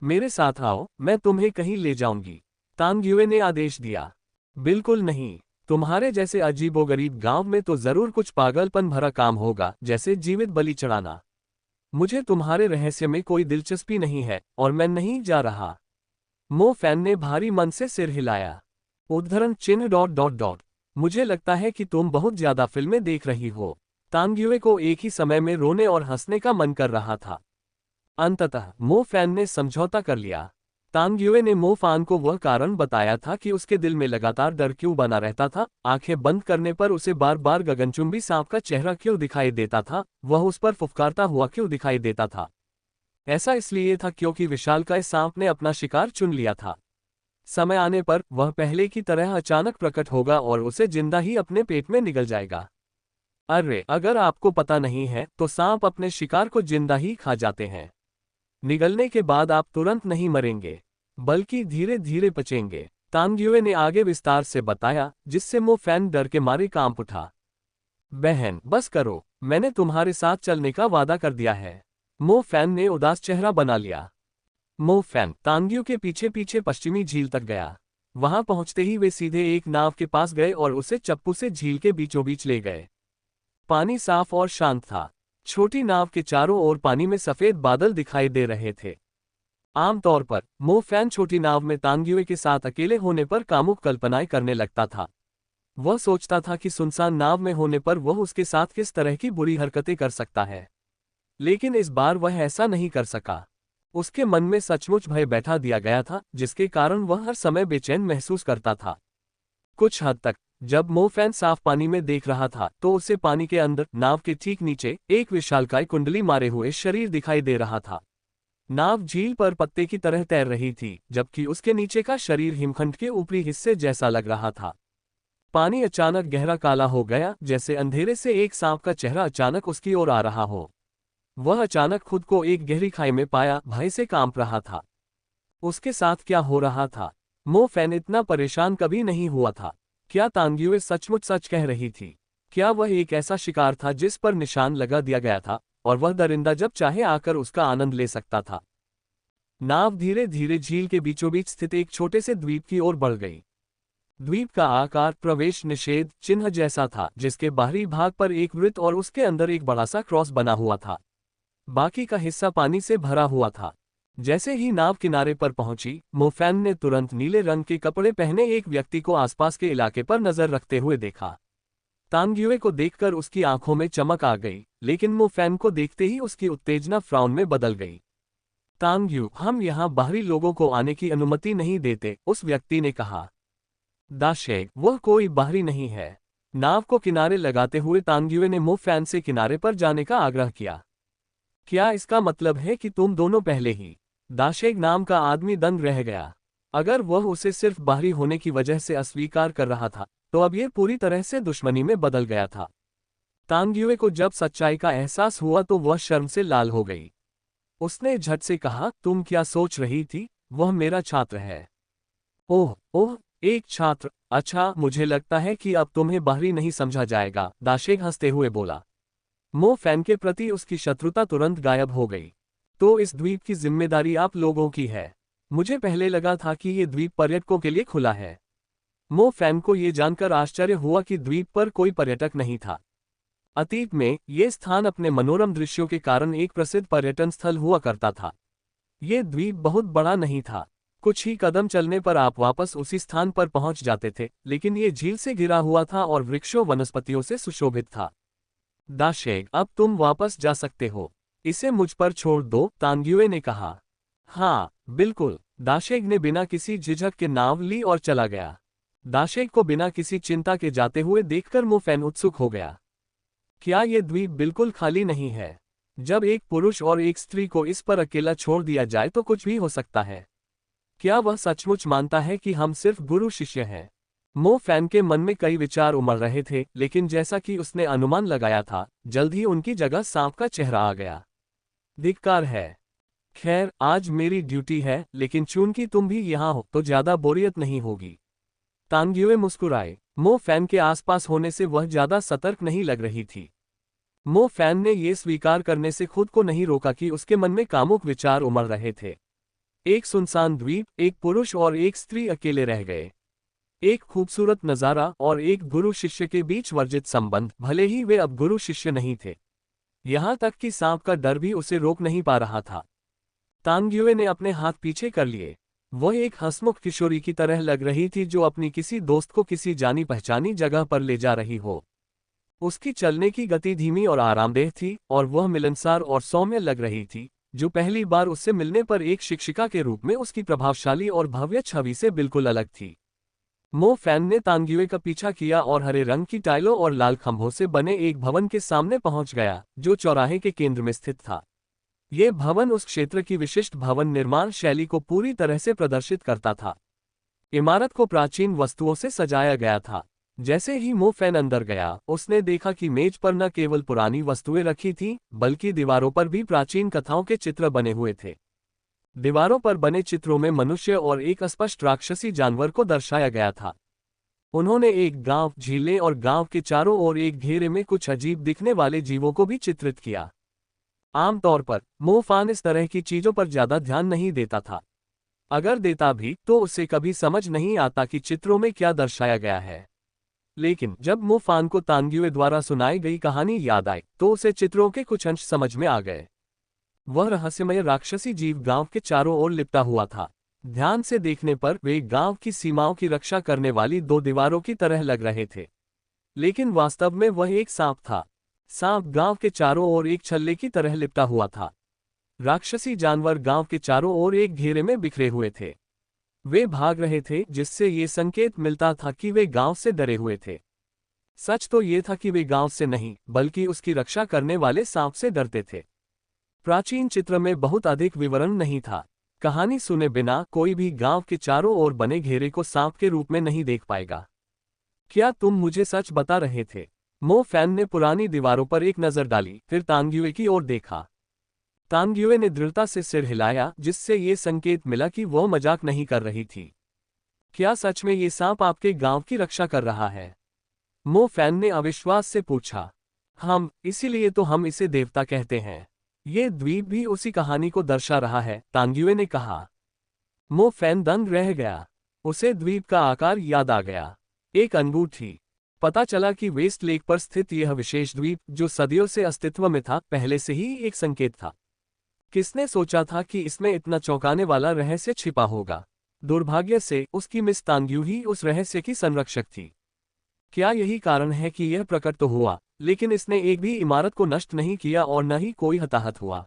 मेरे साथ आओ, मैं तुम्हें कहीं ले जाऊंगी, तानग्युए ने आदेश दिया। बिल्कुल नहीं। तुम्हारे जैसे अजीबोगरीब गांव में तो जरूर कुछ पागलपन भरा काम होगा, जैसे जीवित बलि चढ़ाना। मुझे तुम्हारे रहस्य में कोई दिलचस्पी नहीं है और मैं नहीं जा रहा। मो फैन ने भारी मन से सिर हिलाया। उद्धरण चिन्ह ... मुझे लगता है कि तुम बहुत ज्यादा फिल्में देख रही हो। तानग्युए को एक ही समय में रोने और हंसने का मन कर रहा था। अंततः मो फैन ने समझौता कर लिया। तानग्युए ने मो फैन को वह कारण बताया था कि उसके दिल में लगातार डर क्यों बना रहता था। आंखें बंद करने पर उसे बार बार गगनचुंबी सांप का चेहरा क्यों दिखाई देता था, वह उस पर फुफकारता हुआ क्यों दिखाई देता था। ऐसा इसलिए था क्योंकि विशालकाय सांप ने अपना शिकार चुन लिया था। समय आने पर वह पहले की तरह अचानक प्रकट होगा और उसे जिंदा ही अपने पेट में निगल जाएगा। अरे, अगर आपको पता नहीं है तो सांप अपने शिकार को जिंदा ही खा जाते हैं। निगलने के बाद आप तुरंत नहीं मरेंगे, बल्कि धीरे धीरे पचेंगे, तानग्युए ने आगे विस्तार से बताया, जिससे मो फैन डर के मारे कांप उठा। बहन, बस करो, मैंने तुम्हारे साथ चलने का वादा कर दिया है। मो फैन ने उदास चेहरा बना लिया। मो फैन तानग्यू के पीछे पीछे पश्चिमी झील तक गया। वहां पहुंचते ही वे सीधे एक नाव के पास गए और उसे चप्पू से झील के बीचों बीच ले गए। पानी साफ और शांत था। छोटी नाव के चारों ओर पानी में सफेद बादल दिखाई दे रहे थे। आमतौर पर मो फैन छोटी नाव में तानग्युए के साथ अकेले होने पर कामुक कल्पनाएं करने लगता था। वह सोचता था कि सुनसान नाव में होने पर वह उसके साथ किस तरह की बुरी हरकतें कर सकता है, लेकिन इस बार वह ऐसा नहीं कर सका। उसके मन में सचमुच भय बैठा दिया गया था, जिसके कारण वह हर समय बेचैन महसूस करता था। कुछ हद तक जब मो फैन साफ पानी में देख रहा था तो उसे पानी के अंदर नाव के ठीक नीचे एक विशालकाय कुंडली मारे हुए शरीर दिखाई दे रहा था। नाव झील पर पत्ते की तरह तैर रही थी, जबकि उसके नीचे का शरीर हिमखंड के ऊपरी हिस्से जैसा लग रहा था। पानी अचानक गहरा काला हो गया, जैसे अंधेरे से एक सांप का चेहरा अचानक उसकी ओर आ रहा हो। वह अचानक खुद को एक गहरी खाई में पाया, भय से कांप रहा था। उसके साथ क्या हो रहा था? मो फैन इतना परेशान कभी नहीं हुआ था। क्या तानग्युए सचमुच सच कह रही थी? क्या वह एक ऐसा शिकार था जिस पर निशान लगा दिया गया था और वह दरिंदा जब चाहे आकर उसका आनंद ले सकता था? नाव धीरे धीरे झील के बीचों बीच स्थित एक छोटे से द्वीप की ओर बढ़ गई। द्वीप का आकार प्रवेश निषेध चिन्ह जैसा था, जिसके बाहरी भाग पर एक वृत्त और उसके अंदर एक बड़ा सा क्रॉस बना हुआ था। बाकी का हिस्सा पानी से भरा हुआ था। जैसे ही नाव किनारे पर पहुंची, मो फैन ने तुरंत नीले रंग के कपड़े पहने एक व्यक्ति को आसपास के इलाके पर नजर रखते हुए देखा। तानग्युए को देखकर उसकी आंखों में चमक आ गई, लेकिन मो फैन को देखते ही उसकी उत्तेजना फ्राउन में बदल गई। तानग्यू, हम यहाँ बाहरी लोगों को आने की अनुमति नहीं देते, उस व्यक्ति ने कहा। दाशेग, वह कोई बाहरी नहीं है। नाव को किनारे लगाते हुए तानग्युए ने मो फैन से किनारे पर जाने का आग्रह किया। क्या इसका मतलब है कि तुम दोनों पहले ही? दाशेग नाम का आदमी दंग रह गया। अगर वह उसे सिर्फ बाहरी होने की वजह से अस्वीकार कर रहा था, तो अब यह पूरी तरह से दुश्मनी में बदल गया था। तांग्युए को जब सच्चाई का एहसास हुआ तो वह शर्म से लाल हो गई। उसने झट से कहा, तुम क्या सोच रही थी? वह मेरा छात्र है। ओह ओह, एक छात्र, अच्छा, मुझे लगता है कि अब तुम्हें बाहरी नहीं समझा जाएगा, दाशेग हंसते हुए बोला। मो फैन के प्रति उसकी शत्रुता तुरंत गायब हो गई। तो इस द्वीप की जिम्मेदारी आप लोगों की है। मुझे पहले लगा था कि ये द्वीप पर्यटकों के लिए खुला है। मो फैन को ये जानकर आश्चर्य हुआ कि द्वीप पर कोई पर्यटक नहीं था। अतीत में ये स्थान अपने मनोरम दृश्यों के कारण एक प्रसिद्ध पर्यटन स्थल हुआ करता था। ये द्वीप बहुत बड़ा नहीं था। कुछ ही कदम चलने पर आप वापस उसी स्थान पर पहुंच जाते थे, लेकिन ये झील से घिरा हुआ था और वृक्षों वनस्पतियों से सुशोभित था। दाशेग, अब तुम वापस जा सकते हो। इसे मुझ पर छोड़ दो, तांग्युए ने कहा। हाँ, बिल्कुल, दाशेग ने बिना किसी झिझक के नाव ली और चला गया। दाशेग को बिना किसी चिंता के जाते हुए देखकर मो फैन उत्सुक हो गया। क्या ये द्वीप बिल्कुल खाली नहीं है? जब एक पुरुष और एक स्त्री को इस पर अकेला छोड़ दिया जाए तो कुछ भी हो सकता है। क्या वह सचमुच मानता है कि हम सिर्फ गुरु शिष्य हैं? मो फैन के मन में कई विचार उमड़ रहे थे, लेकिन जैसा कि उसने अनुमान लगाया था, जल्द ही उनकी जगह सांप का चेहरा आ गया। धिक्कार है। खैर, आज मेरी ड्यूटी है, लेकिन चूंकि तुम भी यहाँ हो तो ज्यादा बोरियत नहीं होगी। तांग्युए मुस्कुराए। मो फैन के आसपास होने से वह ज्यादा सतर्क नहीं लग रही थी। मो फैन ने यह स्वीकार करने से खुद को नहीं रोका कि उसके मन में कामुक विचार उमड़ रहे थे। एक सुनसान द्वीप, एक पुरुष और एक स्त्री अकेले रह गए। एक खूबसूरत नजारा और एक गुरु शिष्य के बीच वर्जित संबंध, भले ही वे अब गुरु शिष्य नहीं थे। यहां तक कि सांप का डर भी उसे रोक नहीं पा रहा था। तांग्युए ने अपने हाथ पीछे कर लिए। वह एक हंसमुख किशोरी की तरह लग रही थी जो अपनी किसी दोस्त को किसी जानी पहचानी जगह पर ले जा रही हो। उसकी चलने की गति धीमी और आरामदेह थी और वह मिलनसार और सौम्य लग रही थी, जो पहली बार उससे मिलने पर एक शिक्षिका के रूप में उसकी प्रभावशाली और भव्य छवि से बिल्कुल अलग थी। मो फैन ने तांग्युए का पीछा किया और हरे रंग की टाइलों और लाल खंभों से बने एक भवन के सामने पहुंच गया, जो चौराहे के केंद्र में स्थित था। ये भवन उस क्षेत्र की विशिष्ट भवन निर्माण शैली को पूरी तरह से प्रदर्शित करता था। इमारत को प्राचीन वस्तुओं से सजाया गया था। जैसे ही मो फैन अंदर गया, उसने देखा कि मेज पर न केवल पुरानी वस्तुएं रखी थीं, बल्कि दीवारों पर भी प्राचीन कथाओं के चित्र बने हुए थे। दीवारों पर बने चित्रों में मनुष्य और एक अस्पष्ट राक्षसी जानवर को दर्शाया गया था। उन्होंने एक गांव, झीलें और गांव के चारों ओर एक घेरे में कुछ अजीब दिखने वाले जीवों को भी चित्रित किया। आमतौर पर मो फैन इस तरह की चीजों पर ज्यादा ध्यान नहीं देता था। अगर देता भी तो उसे कभी समझ नहीं आता कि चित्रों में क्या दर्शाया गया है। लेकिन जब मो फैन को तांग्युए द्वारा सुनाई गई कहानी याद आई तो उसे चित्रों के कुछ अंश समझ में आ गए। वह रहस्यमय राक्षसी जीव गांव के चारों ओर लिपटा हुआ था। ध्यान से देखने पर वे गांव की सीमाओं की रक्षा करने वाली दो दीवारों की तरह लग रहे थे, लेकिन वास्तव में वह एक सांप था। सांप गांव के चारों ओर एक छल्ले की तरह लिपटा हुआ था। राक्षसी जानवर गांव के चारों ओर एक घेरे में बिखरे हुए थे। वे भाग रहे थे, जिससे ये संकेत मिलता था कि वे गांव से डरे हुए थे। सच तो ये था कि वे गांव से नहीं, बल्कि उसकी रक्षा करने वाले सांप से डरते थे। प्राचीन चित्र में बहुत अधिक विवरण नहीं था। कहानी सुने बिना कोई भी गांव के चारों ओर बने घेरे को सांप के रूप में नहीं देख पाएगा। क्या तुम मुझे सच बता रहे थे? मो फैन ने पुरानी दीवारों पर एक नजर डाली, फिर तांग्युए की ओर देखा। तांग्युए ने दृढ़ता से सिर हिलाया, जिससे ये संकेत मिला कि वह मजाक नहीं कर रही थी। क्या सच में ये सांप आपके गांव की रक्षा कर रहा है? मो फैन ने अविश्वास से पूछा। इसीलिए तो हम इसे देवता कहते हैं। ये द्वीप भी उसी कहानी को दर्शा रहा है, तांग्युए ने कहा। मो फैन दंग रह गया। उसे द्वीप का आकार याद आ गया। एक अंगूठी। पता चला कि वेस्ट लेक पर स्थित यह विशेष द्वीप, जो सदियों से अस्तित्व में था, पहले से ही एक संकेत था। किसने सोचा था कि इसमें इतना चौंकाने वाला रहस्य छिपा होगा? दुर्भाग्य से उसकी मिस तांग्यू ही उस रहस्य की संरक्षक थी। क्या यही कारण है कि यह प्रकट तो हुआ, लेकिन इसने एक भी इमारत को नष्ट नहीं किया और न ही कोई हताहत हुआ?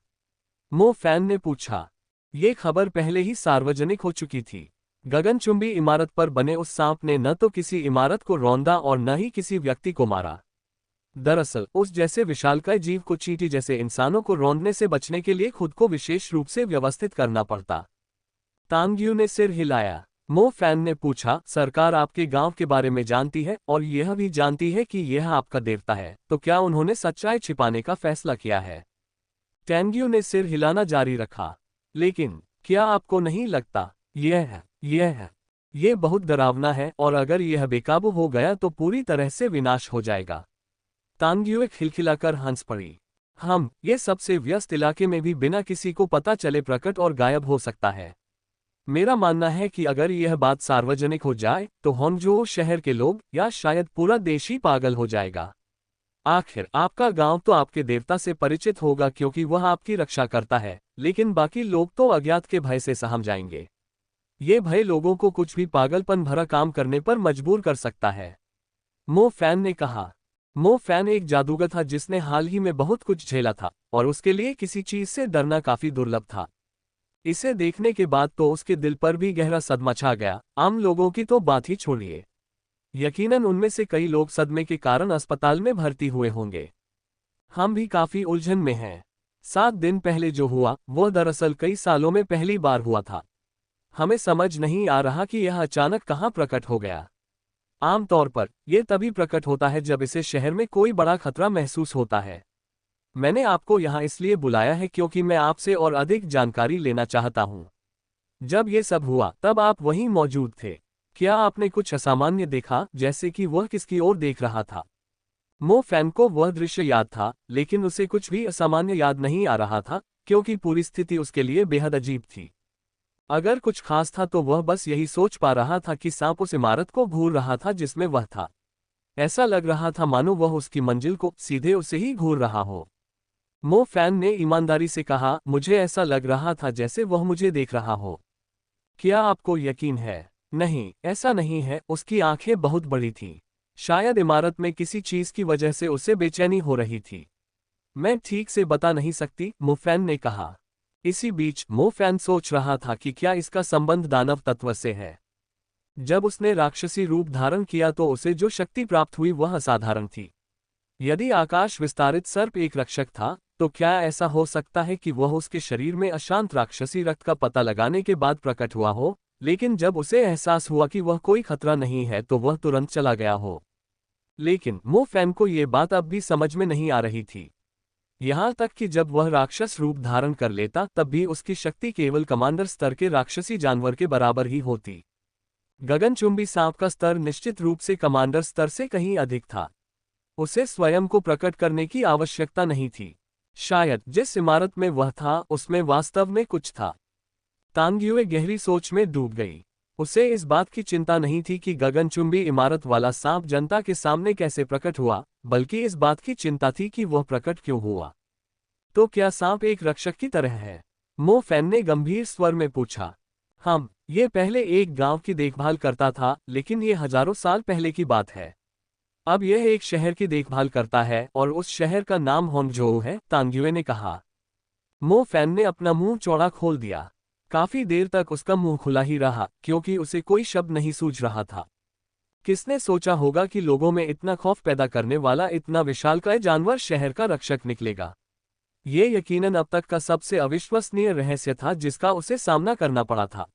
मो फैन ने पूछा। ये खबर पहले ही सार्वजनिक हो चुकी थी। गगनचुंबी इमारत पर बने उस सांप ने न तो किसी इमारत को रौंदा और न ही किसी व्यक्ति को मारा। दरअसल उस जैसे विशालकाय जीव को चींटी जैसे इंसानों को रौंदने से बचने के लिए खुद को विशेष रूप से व्यवस्थित करना पड़ता। तांग्यू ने सिर हिलाया। मो फैन ने पूछा, सरकार आपके गांव के बारे में जानती है और यह भी जानती है कि यह आपका देवता है, तो क्या उन्होंने सच्चाई छिपाने का फैसला किया है? टेंग्यू ने सिर हिलाना जारी रखा। लेकिन क्या आपको नहीं लगता यह बहुत डरावना है, और अगर यह बेकाबू हो गया तो पूरी तरह से विनाश हो जाएगा। तांग्युए खिलखिलाकर हंस पड़ी। ये सबसे व्यस्त इलाके में भी बिना किसी को पता चले प्रकट और गायब हो सकता है। मेरा मानना है कि अगर यह बात सार्वजनिक हो जाए तो होन्जो शहर के लोग या शायद पूरा देश ही पागल हो जाएगा। आखिर आपका गांव तो आपके देवता से परिचित होगा क्योंकि वह आपकी रक्षा करता है, लेकिन बाकी लोग तो अज्ञात के भय से सहम जाएंगे। ये भय लोगों को कुछ भी पागलपन भरा काम करने पर मजबूर कर सकता है। मो फैन ने कहा। मो फैन एक जादूगर था जिसने हाल ही में बहुत कुछ झेला था, और उसके लिए किसी चीज से डरना काफी दुर्लभ था। इसे देखने के बाद तो उसके दिल पर भी गहरा सदमा छा गया। आम लोगों की तो बात ही छोड़िए, यकीनन उनमें से कई लोग सदमे के कारण अस्पताल में भर्ती हुए होंगे। हम भी काफी उलझन में हैं। 7 दिन पहले जो हुआ वह दरअसल कई सालों में पहली बार हुआ था। हमें समझ नहीं आ रहा कि यह अचानक कहाँ प्रकट हो गया। आमतौर पर यह तभी प्रकट होता है जब इसे शहर में कोई बड़ा खतरा महसूस होता है। मैंने आपको यहाँ इसलिए बुलाया है क्योंकि मैं आपसे और अधिक जानकारी लेना चाहता हूँ। जब ये सब हुआ तब आप वहीं मौजूद थे। क्या आपने कुछ असामान्य देखा, जैसे कि वह किसकी ओर देख रहा था? मो फैन को वह दृश्य याद था, लेकिन उसे कुछ भी असामान्य याद नहीं आ रहा था क्योंकि पूरी स्थिति उसके लिए बेहद अजीब थी। अगर कुछ खास था तो वह बस यही सोच पा रहा था कि सांप उस इमारत को घूर रहा था जिसमें वह था। ऐसा लग रहा था मानो वह उसकी मंजिल को सीधे उसे ही घूर रहा हो। मो फैन ने ईमानदारी से कहा, मुझे ऐसा लग रहा था जैसे वह मुझे देख रहा हो। क्या आपको यकीन है? नहीं, ऐसा नहीं है। उसकी आंखें बहुत बड़ी थीं। शायद इमारत में किसी चीज की वजह से उसे बेचैनी हो रही थी। मैं ठीक से बता नहीं सकती, मो फैन ने कहा। इसी बीच मो फैन सोच रहा था कि क्या इसका संबंध दानव तत्व से है। जब उसने राक्षसी रूप धारण किया तो उसे जो शक्ति प्राप्त हुई वह असाधारण थी। यदि आकाश विस्तारित सर्प एक रक्षक था, तो क्या ऐसा हो सकता है कि वह उसके शरीर में अशांत राक्षसी रक्त का पता लगाने के बाद प्रकट हुआ हो, लेकिन जब उसे एहसास हुआ कि वह कोई खतरा नहीं है तो वह तुरंत चला गया हो? लेकिन मो फैन को यह बात अब भी समझ में नहीं आ रही थी। यहां तक कि जब वह राक्षस रूप धारण कर लेता तब भी उसकी शक्ति केवल कमांडर स्तर के राक्षसी जानवर के बराबर ही होती। गगनचुंबी सांप का स्तर निश्चित रूप से कमांडर स्तर से कहीं अधिक था। उसे स्वयं को प्रकट करने की आवश्यकता नहीं थी। शायद जिस इमारत में वह था उसमें वास्तव में कुछ था। तांग्युए गहरी सोच में डूब गई। उसे इस बात की चिंता नहीं थी कि गगनचुंबी इमारत वाला सांप जनता के सामने कैसे प्रकट हुआ, बल्कि इस बात की चिंता थी कि वह प्रकट क्यों हुआ। तो क्या सांप एक रक्षक की तरह है? मो फैन ने गंभीर स्वर में पूछा। ये पहले एक गांव की देखभाल करता था, लेकिन ये हजारों साल पहले की बात है। अब यह एक शहर की देखभाल करता है और उस शहर का नाम होन्जो है, तांग्युए ने कहा। मो फैन ने अपना मुंह चौड़ा खोल दिया। काफी देर तक उसका मुंह खुला ही रहा क्योंकि उसे कोई शब्द नहीं सूझ रहा था। किसने सोचा होगा कि लोगों में इतना खौफ पैदा करने वाला इतना विशालकाय जानवर शहर का रक्षक निकलेगा? ये यकीनन अब तक का सबसे अविश्वसनीय रहस्य था जिसका उसे सामना करना पड़ा था।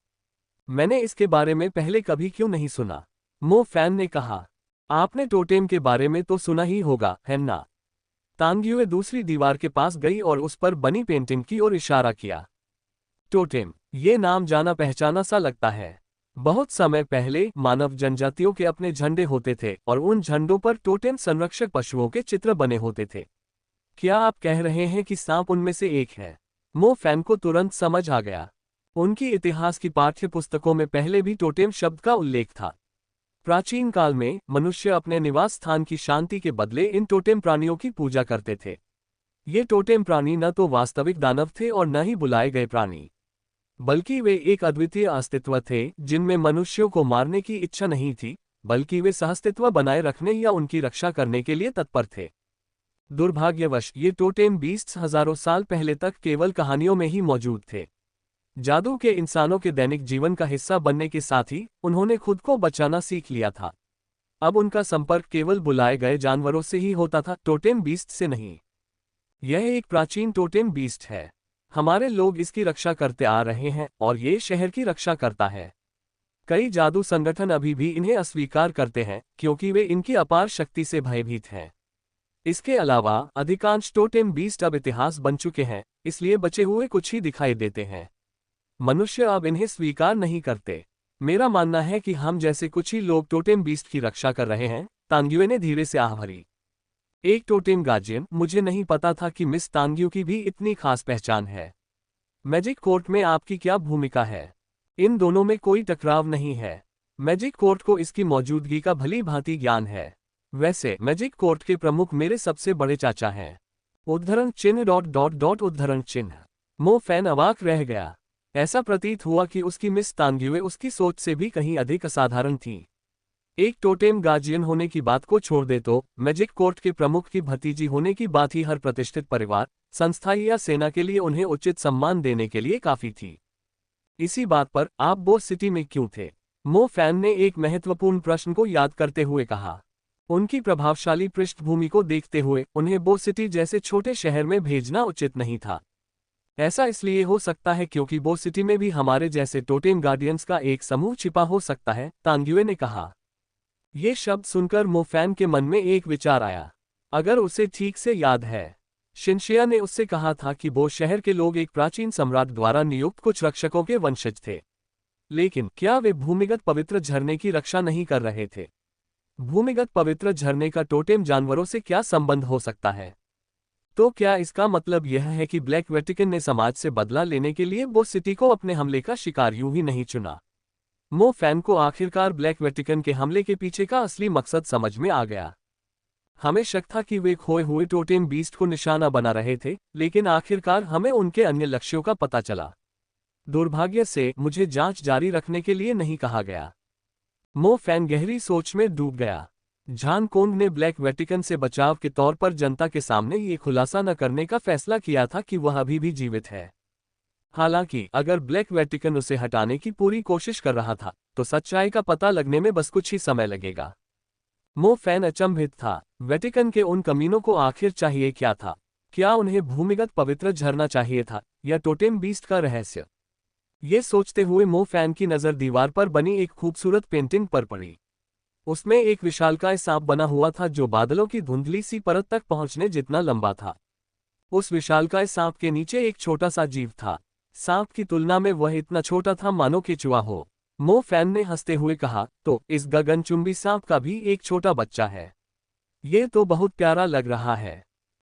मैंने इसके बारे में पहले कभी क्यों नहीं सुना? मो फैन ने कहा। आपने टोटेम के बारे में तो सुना ही होगा, है ना? तांग्युए दूसरी दीवार के पास गई और उस पर बनी पेंटिंग की ओर इशारा किया। टोटेम, ये नाम जाना पहचाना सा लगता है। बहुत समय पहले मानव जनजातियों के अपने झंडे होते थे और उन झंडों पर टोटेम संरक्षक पशुओं के चित्र बने होते थे। क्या आप कह रहे हैं कि सांप उनमें से एक है? मो फैन को तुरंत समझ आ गया। उनकी इतिहास की पाठ्य पुस्तकों में पहले भी टोटेम शब्द का उल्लेख था। प्राचीन काल में मनुष्य अपने निवास स्थान की शांति के बदले इन टोटेम प्राणियों की पूजा करते थे। ये टोटेम प्राणी न तो वास्तविक दानव थे और न ही बुलाए गए प्राणी, बल्कि वे एक अद्वितीय अस्तित्व थे जिनमें मनुष्यों को मारने की इच्छा नहीं थी, बल्कि वे सहअस्तित्व बनाए रखने या उनकी रक्षा करने के लिए तत्पर थे। दुर्भाग्यवश ये टोटेम बीस्ट्स हजारों साल पहले तक केवल कहानियों में ही मौजूद थे। जादू के इंसानों के दैनिक जीवन का हिस्सा बनने के साथ ही उन्होंने खुद को बचाना सीख लिया था। अब उनका संपर्क केवल बुलाए गए जानवरों से ही होता था, टोटेम बीस्ट से नहीं। यह एक प्राचीन टोटेम बीस्ट है। हमारे लोग इसकी रक्षा करते आ रहे हैं और ये शहर की रक्षा करता है। कई जादू संगठन अभी भी इन्हें अस्वीकार करते हैं क्योंकि वे इनकी अपार शक्ति से भयभीत हैं। इसके अलावा अधिकांश टोटेम बीस्ट अब इतिहास बन चुके हैं, इसलिए बचे हुए कुछ ही दिखाई देते हैं। मनुष्य अब इन्हें स्वीकार नहीं करते। मेरा मानना है कि हम जैसे कुछ ही लोग टोटेम बीस्ट की रक्षा कर रहे हैं, तांग्युए ने धीरे से आह भरी। एक टोटेम गार्जियन, मुझे नहीं पता था कि मिस तांग्यू की भी इतनी खास पहचान है। मैजिक कोर्ट में आपकी क्या भूमिका है? इन दोनों में कोई टकराव नहीं है। मैजिक कोर्ट को इसकी मौजूदगी का भली भांति ज्ञान है। वैसे मैजिक कोर्ट के प्रमुख मेरे सबसे बड़े चाचा हैं। उद्धरण चिन्ह उद्धरण चिन्ह। मो फैन अवाक रह गया। ऐसा प्रतीत हुआ कि उसकी मिस तांग्युए उसकी सोच से भी कहीं अधिक असाधारण थी। एक टोटेम गार्जियन होने की बात को छोड़ दे तो मैजिक कोर्ट के प्रमुख की भतीजी होने की बात ही हर प्रतिष्ठित परिवार, संस्था या सेना के लिए उन्हें उचित सम्मान देने के लिए काफी थी। इसी बात पर आप बोस सिटी में क्यों थे? मो फैन ने एक महत्वपूर्ण प्रश्न को याद करते हुए कहा। उनकी प्रभावशाली पृष्ठभूमि को देखते हुए उन्हें बोस सिटी जैसे छोटे शहर में भेजना उचित नहीं था। ऐसा इसलिए हो सकता है क्योंकि बोस सिटी में भी हमारे जैसे टोटेम गार्डियंस का एक समूह छिपा हो सकता है, तांग्युए ने कहा। ये शब्द सुनकर मो फैन के मन में एक विचार आया। अगर उसे ठीक से याद है, शिनशिया ने उससे कहा था कि बोस शहर के लोग एक प्राचीन सम्राट द्वारा नियुक्त कुछ रक्षकों के वंशज थे। लेकिन क्या वे भूमिगत पवित्र झरने की रक्षा नहीं कर रहे थे? भूमिगत पवित्र झरने का टोटेम जानवरों से क्या संबंध हो सकता है? तो क्या इसका मतलब यह है कि ब्लैक वेटिकन ने समाज से बदला लेने के लिए बोस सिटी को अपने हमले का शिकार यूं ही नहीं चुना? मो फैन को आखिरकार ब्लैक वेटिकन के हमले के पीछे का असली मकसद समझ में आ गया। हमें शक था कि वे खोए हुए टोटेम बीस्ट को निशाना बना रहे थे, लेकिन आखिरकार हमें उनके अन्य लक्ष्यों का पता चला। दुर्भाग्य से मुझे जांच जारी रखने के लिए नहीं कहा गया। मो फैन गहरी सोच में डूब गया। झान कोंग ने ब्लैक वेटिकन से बचाव के तौर पर जनता के सामने ये खुलासा न करने का फैसला किया था कि वह अभी भी जीवित है। हालांकि अगर ब्लैक वेटिकन उसे हटाने की पूरी कोशिश कर रहा था, तो सच्चाई का पता लगने में बस कुछ ही समय लगेगा। मो फैन अचंभित था। वेटिकन के उन कमीनों को आखिर चाहिए क्या था? क्या उन्हें भूमिगत पवित्र झरना चाहिए था या टोटेम बीस्ट का रहस्य? ये सोचते हुए मो फैन की नज़र दीवार पर बनी एक खूबसूरत पेंटिंग पर पड़ी। उसमें एक विशालकाय सांप बना हुआ था जो बादलों की धुंधली सी परत तक पहुंचने जितना लंबा था। उस विशालकाय सांप के नीचे एक छोटा सा जीव था। सांप की तुलना में वह इतना छोटा था मानो केचुआ हो। मो फैन ने हंसते हुए कहा, तो इस गगनचुंबी सांप का भी एक छोटा बच्चा है। ये तो बहुत प्यारा लग रहा है।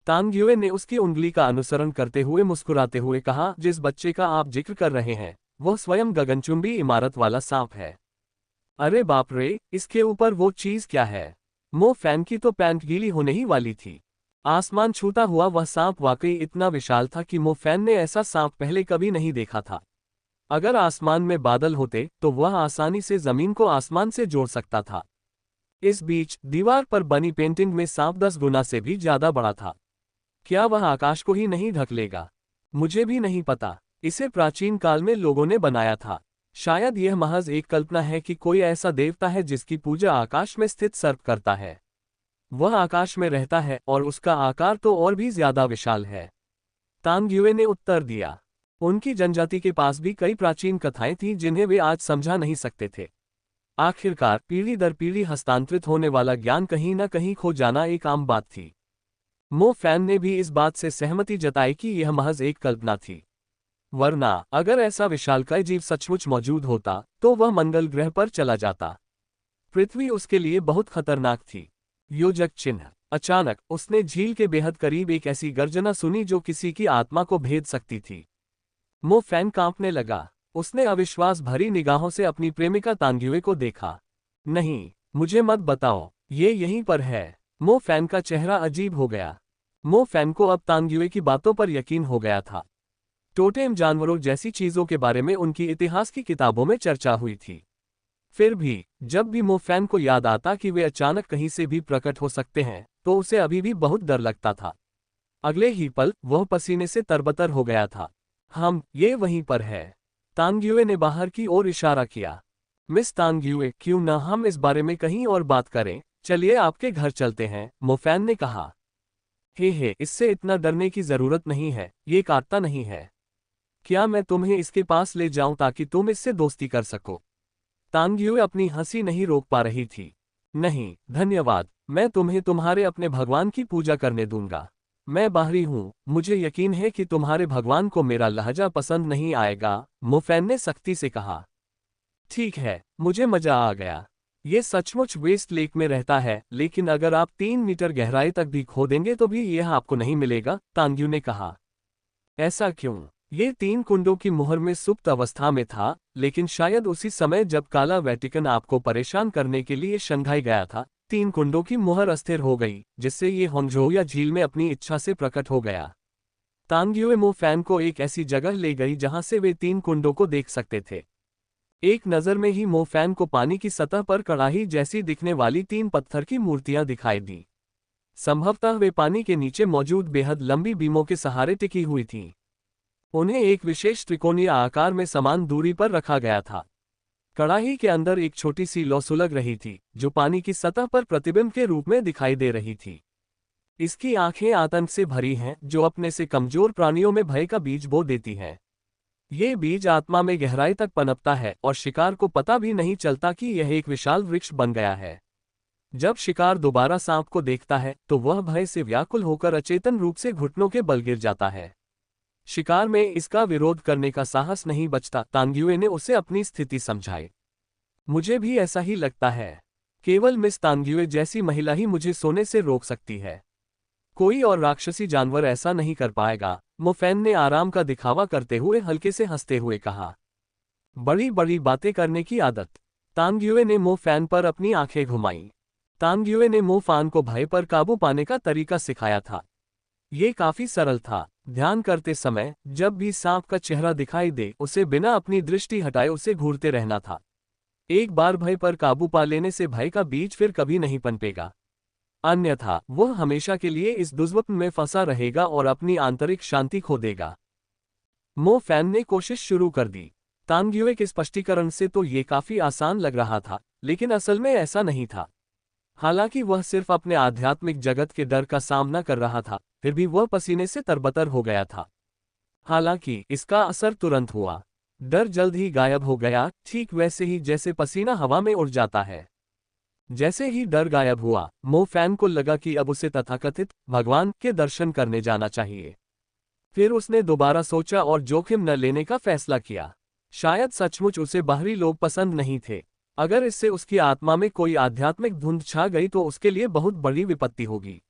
तांग्युए ने उसकी उंगली का अनुसरण करते हुए मुस्कुराते हुए कहा, जिस बच्चे का आप जिक्र कर रहे हैं वह स्वयं गगनचुंबी इमारत वाला सांप है। अरे बाप रे, इसके ऊपर वो चीज क्या है? मो फैन की तो पैंट गीली होने ही वाली थी। आसमान छूता हुआ वह सांप वाकई इतना विशाल था कि मो फैन ने ऐसा सांप पहले कभी नहीं देखा था। अगर आसमान में बादल होते तो वह आसानी से जमीन को आसमान से जोड़ सकता था। इस बीच दीवार पर बनी पेंटिंग में सांप 10 गुना से भी ज्यादा बड़ा था। क्या वह आकाश को ही नहीं ढक लेगा? मुझे भी नहीं पता। इसे प्राचीन काल में लोगों ने बनाया था। शायद यह महज एक कल्पना है कि कोई ऐसा देवता है जिसकी पूजा आकाश में स्थित सर्प करता है। वह आकाश में रहता है और उसका आकार तो और भी ज्यादा विशाल है। तांग्युए ने उत्तर दिया। उनकी जनजाति के पास भी कई प्राचीन कथाएं थीं जिन्हें वे आज समझा नहीं सकते थे। आखिरकार पीढ़ी दर पीढ़ी हस्तांतरित होने वाला ज्ञान कहीं न कहीं खो जाना एक आम बात थी। मो फैन ने भी इस बात से सहमति जताई कि यह महज एक कल्पना थी। वरना अगर ऐसा विशालकाय जीव सचमुच मौजूद होता तो वह मंगल ग्रह पर चला जाता। पृथ्वी उसके लिए बहुत खतरनाक थी। योजक चिन्ह। अचानक उसने झील के बेहद करीब एक ऐसी गर्जना सुनी जो किसी की आत्मा को भेद सकती थी। मो फैन कांपने लगा। उसने अविश्वास भरी निगाहों से अपनी प्रेमिका तांग्युए को देखा। नहीं, मुझे मत बताओ, ये यहीं पर है। मो फैन का चेहरा अजीब हो गया। मो फैन को अब तांग्युए की बातों पर यकीन हो गया था। टोटेम जानवरों जैसी चीजों के बारे में उनकी इतिहास की किताबों में चर्चा हुई थी। फिर भी जब भी मो फैन को याद आता कि वे अचानक कहीं से भी प्रकट हो सकते हैं, तो उसे अभी भी बहुत डर लगता था। अगले ही पल वह पसीने से तरबतर हो गया था। ये वहीं पर है। तांग्युए ने बाहर की ओर इशारा किया। मिस तांग्युए, क्यों न हम इस बारे में कहीं और बात करें? चलिए आपके घर चलते हैं, मो फैन ने कहा। हे, इससे इतना डरने की जरूरत नहीं है, ये काटता नहीं है। क्या मैं तुम्हें इसके पास ले जाऊं ताकि तुम इससे दोस्ती कर सको? तांग्युए अपनी हंसी नहीं रोक पा रही थी। नहीं, धन्यवाद, मैं तुम्हें तुम्हारे अपने भगवान की पूजा करने दूंगा। मैं बाहरी हूँ, मुझे यकीन है कि तुम्हारे भगवान को मेरा लहजा पसंद नहीं आएगा, मोफैन ने सख्ती से कहा। ठीक है, मुझे मजा आ गया। ये सचमुच वेस्ट लेक में रहता है, लेकिन अगर आप 3 मीटर गहराई तक भी खोदेंगे तो भी यह आपको नहीं मिलेगा, तांग्यू ने कहा। ऐसा क्यों? ये 3 कुंडों की मुहर में सुप्त अवस्था में था, लेकिन शायद उसी समय जब काला वेटिकन आपको परेशान करने के लिए शंघाई गया था, 3 कुंडों की मुहर अस्थिर हो गई, जिससे ये होंगझोउया झील में अपनी इच्छा से प्रकट हो गया। तांग्युए मोफैन को एक ऐसी जगह ले गई जहां से वे 3 कुंडों को देख सकते थे। एक नज़र में ही मोफैन को पानी की सतह पर कड़ाही जैसी दिखने वाली 3 पत्थर की मूर्तियां दिखाई दी। संभवतः वे पानी के नीचे मौजूद बेहद लंबी बीमों के सहारे टिकी हुई थीं। उन्हें एक विशेष त्रिकोणीय आकार में समान दूरी पर रखा गया था। कड़ाही के अंदर एक छोटी सी लौ सुलग रही थी, जो पानी की सतह पर प्रतिबिंब के रूप में दिखाई दे रही थी। इसकी आंखें आतंक से भरी हैं, जो अपने से कमजोर प्राणियों में भय का बीज बो देती हैं। ये बीज आत्मा में गहराई तक पनपता है और शिकार को पता भी नहीं चलता कि यह एक विशाल वृक्ष बन गया है। जब शिकार दोबारा सांप को देखता है तो वह भय से व्याकुल होकर अचेतन रूप से घुटनों के बल गिर जाता है। शिकार में इसका विरोध करने का साहस नहीं बचता, तांग्युए ने उसे अपनी स्थिति समझाई। मुझे भी ऐसा ही लगता है। केवल मिस तांग्युए जैसी महिला ही मुझे सोने से रोक सकती है। कोई और राक्षसी जानवर ऐसा नहीं कर पाएगा, मोफैन ने आराम का दिखावा करते हुए हल्के से हंसते हुए कहा। बड़ी बड़ी बातें करने की आदत। तांग्युए ने मोफैन पर अपनी आंखें घुमाई। तांग्युए ने मोफान को भय पर काबू पाने का तरीका सिखाया था। ये काफी सरल था। ध्यान करते समय जब भी सांप का चेहरा दिखाई दे, उसे बिना अपनी दृष्टि हटाए उसे घूरते रहना था। एक बार भय पर काबू पा लेने से भय का बीज फिर कभी नहीं पनपेगा। अन्यथा वह हमेशा के लिए इस दुष्वप्न में फंसा रहेगा और अपनी आंतरिक शांति खो देगा। मोफैन ने कोशिश शुरू कर दी। तांग्युए के स्पष्टीकरण से तो ये काफी आसान लग रहा था, लेकिन असल में ऐसा नहीं था। हालांकि वह सिर्फ अपने आध्यात्मिक जगत के डर का सामना कर रहा था, फिर भी वह पसीने से तरबतर हो गया था। हालांकि इसका असर तुरंत हुआ। डर जल्द ही गायब हो गया, ठीक वैसे ही जैसे पसीना हवा में उड़ जाता है। जैसे ही डर गायब हुआ, मोफैन को लगा कि अब उसे तथाकथित भगवान के दर्शन करने जाना चाहिए। फिर उसने दोबारा सोचा और जोखिम न लेने का फैसला किया। शायद सचमुच उसे बाहरी लोग पसंद नहीं थे। अगर इससे उसकी आत्मा में कोई आध्यात्मिक धुंध छा गई तो उसके लिए बहुत बड़ी विपत्ति होगी।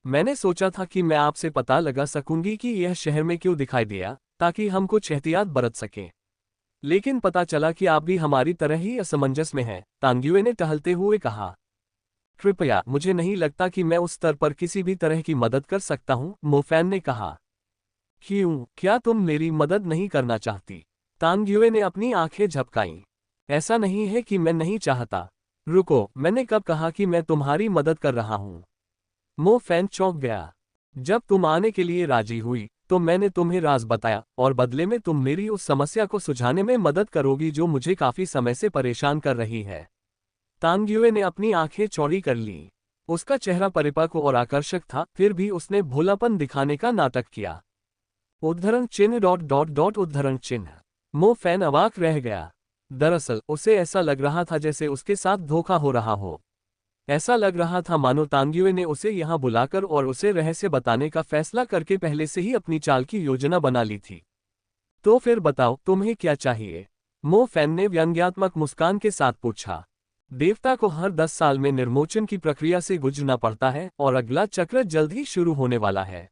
मैंने सोचा था कि मैं आपसे पता लगा सकूंगी कि यह शहर में क्यों दिखाई दिया, ताकि हम कुछ एहतियात बरत सकें। लेकिन पता चला कि आप भी हमारी तरह ही असमंजस में हैं, तांग्युए ने टहलते हुए कहा। कृपया, मुझे नहीं लगता कि मैं उस स्तर पर किसी भी तरह की मदद कर सकता हूं, मोफैन ने कहा। क्यों, क्या तुम मेरी मदद नहीं करना चाहती? तांग्युए ने अपनी आंखें झपकाईं। ऐसा नहीं है कि मैं नहीं चाहता। रुको, मैंने कब कहा कि मैं तुम्हारी मदद कर रहा हूं? मोफैन चौंक गया। जब तुम आने के लिए राजी हुई तो मैंने तुम्हें राज बताया, और बदले में तुम मेरी उस समस्या को सुलझाने में मदद करोगी जो मुझे काफी समय से परेशान कर रही है। तांग्युए ने अपनी आंखें चौड़ी कर लीं। उसका चेहरा परिपक्व और आकर्षक था, फिर भी उसने भोलापन दिखाने का नाटक किया। उद्धरण चिन्ह डॉट डॉट डॉट उद्धरण चिन्ह। मोफैन अवाक रह गया। दरअसल उसे ऐसा लग रहा था जैसे उसके साथ धोखा हो रहा हो। ऐसा लग रहा था मानो तांग्युए ने उसे यहाँ बुलाकर और उसे रहस्य बताने का फैसला करके पहले से ही अपनी चाल की योजना बना ली थी। तो फिर बताओ, तुम्हें क्या चाहिए? मोफैन ने व्यंग्यात्मक मुस्कान के साथ पूछा। देवता को हर 10 साल में निर्मोचन की प्रक्रिया से गुजरना पड़ता है और अगला चक्र जल्द ही शुरू होने वाला है।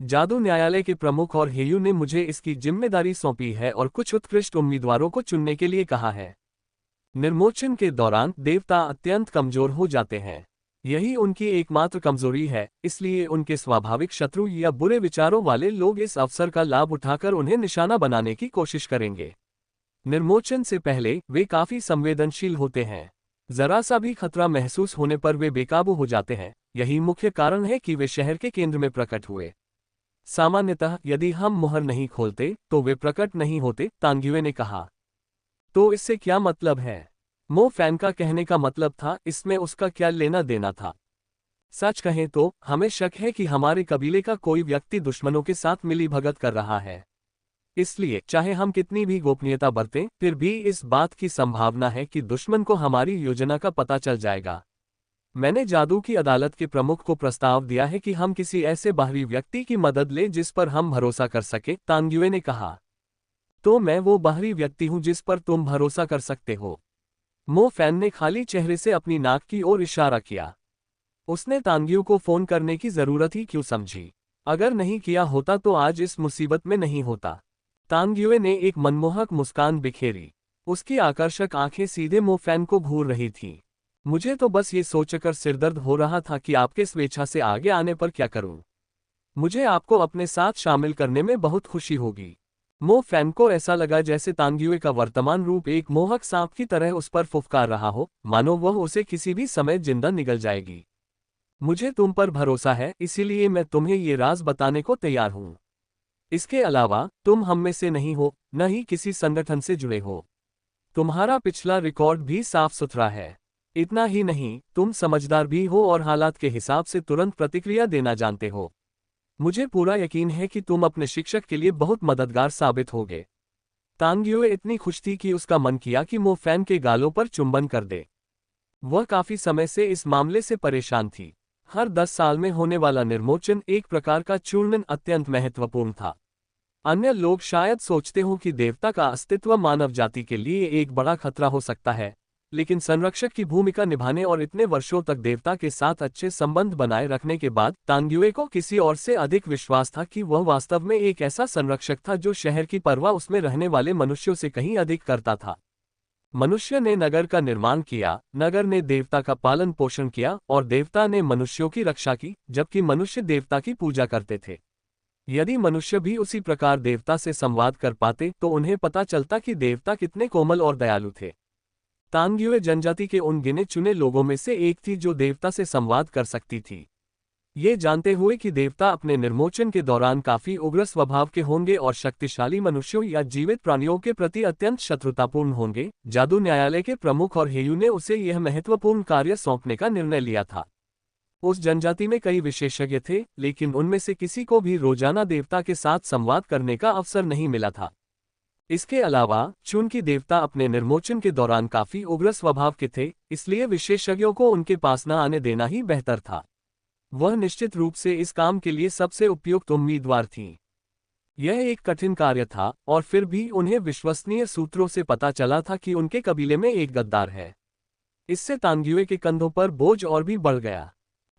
जादू न्यायालय के प्रमुख और हेयू ने मुझे इसकी जिम्मेदारी सौंपी है और कुछ उत्कृष्ट उम्मीदवारों को चुनने के लिए कहा है। निर्मोचन के दौरान देवता अत्यंत कमजोर हो जाते हैं। यही उनकी एकमात्र कमजोरी है, इसलिए उनके स्वाभाविक शत्रु या बुरे विचारों वाले लोग इस अवसर का लाभ उठाकर उन्हें निशाना बनाने की कोशिश करेंगे। निर्मोचन से पहले वे काफी संवेदनशील होते हैं। जरा सा भी खतरा महसूस होने पर वे बेकाबू हो जाते हैं। यही मुख्य कारण है कि वे शहर के केंद्र में प्रकट हुए। सामान्यतः यदि हम मुहर नहीं खोलते तो वे प्रकट नहीं होते, तांग्युए ने कहा। तो इससे क्या मतलब है? मोफैन का कहने का मतलब था, इसमें उसका क्या लेना देना था। सच कहें तो हमें शक है कि हमारे कबीले का कोई व्यक्ति दुश्मनों के साथ मिलीभगत कर रहा है। इसलिए चाहे हम कितनी भी गोपनीयता बरतें, फिर भी इस बात की संभावना है कि दुश्मन को हमारी योजना का पता चल जाएगा। मैंने जादू की अदालत के प्रमुख को प्रस्ताव दिया है कि हम किसी ऐसे बाहरी व्यक्ति की मदद लें जिस पर हम भरोसा कर सके, तांग्युए ने कहा। तो मैं वो बाहरी व्यक्ति हूं जिस पर तुम भरोसा कर सकते हो। मो फैन ने खाली चेहरे से अपनी नाक की ओर इशारा किया। उसने तांग्यू को फोन करने की जरूरत ही क्यों समझी? अगर नहीं किया होता तो आज इस मुसीबत में नहीं होता। तांग्युए ने एक मनमोहक मुस्कान बिखेरी। उसकी आकर्षक आंखें सीधे मो फैन को घूर रही थीं। मुझे तो बस ये सोचकर सिरदर्द हो रहा था कि आपके स्वेच्छा से आगे आने पर क्या करूं। मुझे आपको अपने साथ शामिल करने में बहुत खुशी होगी। मो फैन को ऐसा लगा जैसे तांग्युए का वर्तमान रूप एक मोहक सांप की तरह उस पर फुफकार रहा हो, मानो वह उसे किसी भी समय जिंदा निगल जाएगी। मुझे तुम पर भरोसा है, इसीलिए मैं तुम्हें ये राज बताने को तैयार हूं। इसके अलावा तुम हम में से नहीं हो, न ही किसी संगठन से जुड़े हो। तुम्हारा पिछला रिकॉर्ड भी साफ सुथरा है। इतना ही नहीं, तुम समझदार भी हो और हालात के हिसाब से तुरंत प्रतिक्रिया देना जानते हो। मुझे पूरा यकीन है कि तुम अपने शिक्षक के लिए बहुत मददगार साबित होगे। तांग्युए इतनी खुश थी कि उसका मन किया कि मो फैन के गालों पर चुंबन कर दे। वह काफी समय से इस मामले से परेशान थी। हर 10 साल में होने वाला निर्मोचन एक प्रकार का चूर्णन अत्यंत महत्वपूर्ण था। अन्य लोग शायद सोचते हो कि देवता का अस्तित्व मानव जाति के लिए एक बड़ा खतरा हो सकता है, लेकिन संरक्षक की भूमिका निभाने और इतने वर्षों तक देवता के साथ अच्छे संबंध बनाए रखने के बाद तांग्युए को किसी और से अधिक विश्वास था कि वह वास्तव में एक ऐसा संरक्षक था जो शहर की परवाह उसमें रहने वाले मनुष्यों से कहीं अधिक करता था। मनुष्य ने नगर का निर्माण किया, नगर ने देवता का पालन पोषण किया और देवता ने मनुष्यों की रक्षा की, जबकि मनुष्य देवता की पूजा करते थे। यदि मनुष्य भी उसी प्रकार देवता से संवाद कर पाते तो उन्हें पता चलता कि देवता कितने कोमल और दयालु थे। तांग्युए जनजाति के उन गिने चुने लोगों में से एक थी जो देवता से संवाद कर सकती थी। ये जानते हुए कि देवता अपने निर्मोचन के दौरान काफी उग्र स्वभाव के होंगे और शक्तिशाली मनुष्यों या जीवित प्राणियों के प्रति अत्यंत शत्रुतापूर्ण होंगे, जादू न्यायालय के प्रमुख और हेयू ने उसे यह महत्वपूर्ण कार्य सौंपने का निर्णय लिया था। उस जनजाति में कई विशेषज्ञ थे, लेकिन उनमें से किसी को भी रोजाना देवता के साथ संवाद करने का अवसर नहीं मिला था। इसके अलावा चूंकि देवता अपने निर्मोचन के दौरान काफी उग्र स्वभाव के थे, इसलिए विशेषज्ञों को उनके पास न आने देना ही बेहतर था। वह निश्चित रूप से इस काम के लिए सबसे उपयुक्त उम्मीदवार थीं। यह एक कठिन कार्य था, और फिर भी उन्हें विश्वसनीय सूत्रों से पता चला था कि उनके कबीले में एक गद्दार है। इससे तांग्युए के कंधों पर बोझ और भी बढ़ गया।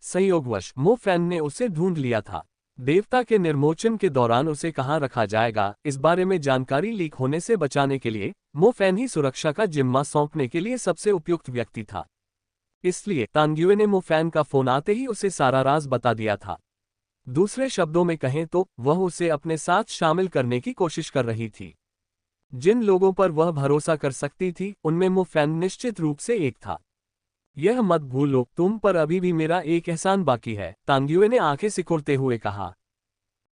संयोगवश मो फैन ने उसे ढूंढ लिया था। देवता के निर्मोचन के दौरान उसे कहाँ रखा जाएगा, इस बारे में जानकारी लीक होने से बचाने के लिए मो फैन ही सुरक्षा का जिम्मा सौंपने के लिए सबसे उपयुक्त व्यक्ति था। इसलिए तांग्युए ने मो फैन का फोन आते ही उसे सारा राज बता दिया था। दूसरे शब्दों में कहें तो वह उसे अपने साथ शामिल करने की कोशिश कर रही थी। जिन लोगों पर वह भरोसा कर सकती थी, उनमें मो फैन निश्चित रूप से एक था। यह मत भूलो, तुम पर अभी भी मेरा एक एहसान बाकी है, तांग्युए ने आंखें सिकुड़ते हुए कहा।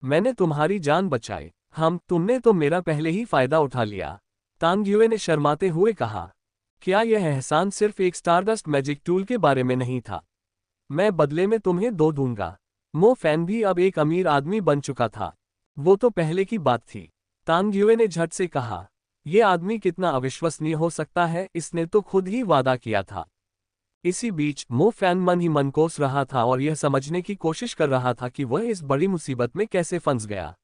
मैंने तुम्हारी जान बचाई। तुमने तो मेरा पहले ही फायदा उठा लिया, तांग्युए ने शर्माते हुए कहा। क्या यह एहसान सिर्फ एक स्टारडस्ट मैजिक टूल के बारे में नहीं था? मैं बदले में तुम्हें दो दूंगा। मो फैन भी अब एक अमीर आदमी बन चुका था। वो तो पहले की बात थी, तांग्युए ने झट से कहा। यह आदमी कितना अविश्वसनीय हो सकता है, इसने तो खुद ही वादा किया था। इसी बीच मो फैन मन ही मन कोस रहा था और यह समझने की कोशिश कर रहा था कि वह इस बड़ी मुसीबत में कैसे फंस गया।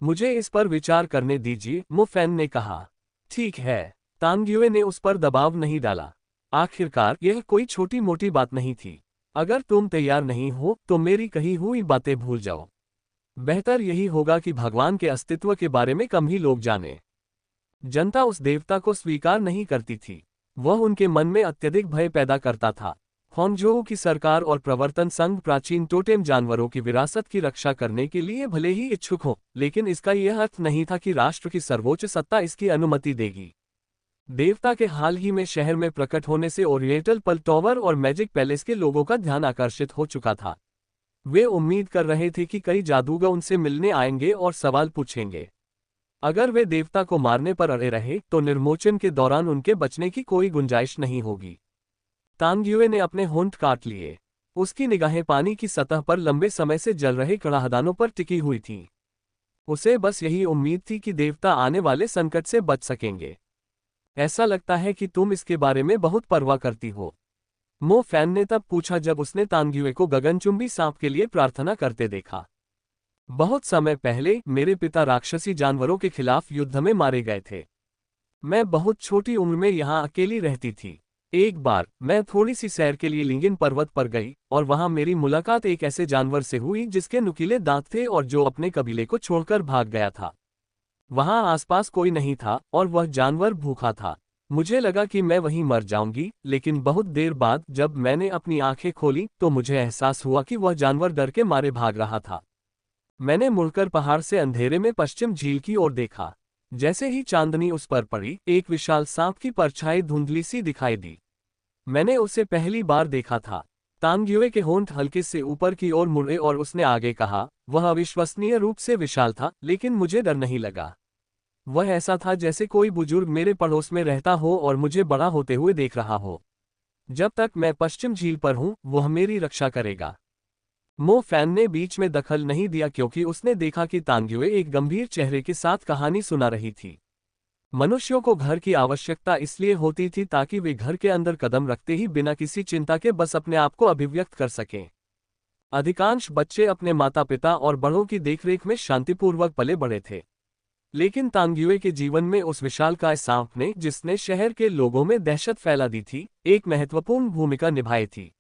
मुझे इस पर विचार करने दीजिए, मो फैन ने कहा। ठीक है, तांग्युए ने उस पर दबाव नहीं डाला। आखिरकार यह कोई छोटी मोटी बात नहीं थी। अगर तुम तैयार नहीं हो तो मेरी कही हुई बातें भूल जाओ। बेहतर यही होगा कि भगवान के अस्तित्व के बारे में कम ही लोग जाने। जनता उस देवता को स्वीकार नहीं करती थी। वह उनके मन में अत्यधिक भय पैदा करता था। होन्जोऊ की सरकार और प्रवर्तन संघ प्राचीन टोटेम जानवरों की विरासत की रक्षा करने के लिए भले ही इच्छुक हो, लेकिन इसका यह अर्थ नहीं था कि राष्ट्र की सर्वोच्च सत्ता इसकी अनुमति देगी। देवता के हाल ही में शहर में प्रकट होने से ओरिएंटल पल टॉवर और मैजिक पैलेस के लोगों का ध्यान आकर्षित हो चुका था। वे उम्मीद कर रहे थे कि कई जादूगर उनसे मिलने आएंगे और सवाल पूछेंगे। अगर वे देवता को मारने पर अड़े रहे तो निर्मोचन के दौरान उनके बचने की कोई गुंजाइश नहीं होगी। तांग्युए ने अपने होंठ काट लिए। उसकी निगाहें पानी की सतह पर लंबे समय से जल रहे कड़ाहदानों पर टिकी हुई थीं। उसे बस यही उम्मीद थी कि देवता आने वाले संकट से बच सकेंगे। ऐसा लगता है कि तुम इसके बारे में बहुत परवाह करती हो। मो फैन ने तब पूछा जब उसने तानग्युए को गगनचुंबी सांप के लिए प्रार्थना करते देखा। बहुत समय पहले मेरे पिता राक्षसी जानवरों के खिलाफ युद्ध में मारे गए थे। मैं बहुत छोटी उम्र में यहाँ अकेली रहती थी। एक बार मैं थोड़ी सी सैर के लिए लिंगिन पर्वत पर गई और वहां मेरी मुलाकात एक ऐसे जानवर से हुई जिसके नुकीले दांत थे और जो अपने कबीले को छोड़कर भाग गया था। वहां आसपास कोई नहीं था और वह जानवर भूखा था। मुझे लगा कि मैं वहीं मर जाऊंगी, लेकिन बहुत देर बाद जब मैंने अपनी आंखें खोली तो मुझे एहसास हुआ कि वह जानवर डर के मारे भाग रहा था। मैंने मुड़कर पहाड़ से अंधेरे में पश्चिम झील की ओर देखा। जैसे ही चांदनी उस पर पड़ी, एक विशाल सांप की परछाई धुंधली सी दिखाई दी। मैंने उसे पहली बार देखा था। तानग्युए के होंठ हल्के से ऊपर की ओर मुड़े और उसने आगे कहा, वह अविश्वसनीय रूप से विशाल था, लेकिन मुझे डर नहीं लगा। वह ऐसा था जैसे कोई बुजुर्ग मेरे पड़ोस में रहता हो और मुझे बड़ा होते हुए देख रहा हो। जब तक मैं पश्चिम झील पर हूं, वह मेरी रक्षा करेगा। मो फैन ने बीच में दखल नहीं दिया क्योंकि उसने देखा कि तानग्युए एक गंभीर चेहरे के साथ कहानी सुना रही थी। मनुष्यों को घर की आवश्यकता इसलिए होती थी ताकि वे घर के अंदर कदम रखते ही बिना किसी चिंता के बस अपने आप को अभिव्यक्त कर सकें। अधिकांश बच्चे अपने माता पिता और बड़ों की देखरेख में शांतिपूर्वक पले बड़े थे। लेकिन तानग्युए के जीवन में उस विशालकाय सांप ने, जिसने शहर के लोगों में दहशत फैला दी थी, एक महत्वपूर्ण भूमिका निभाई थी।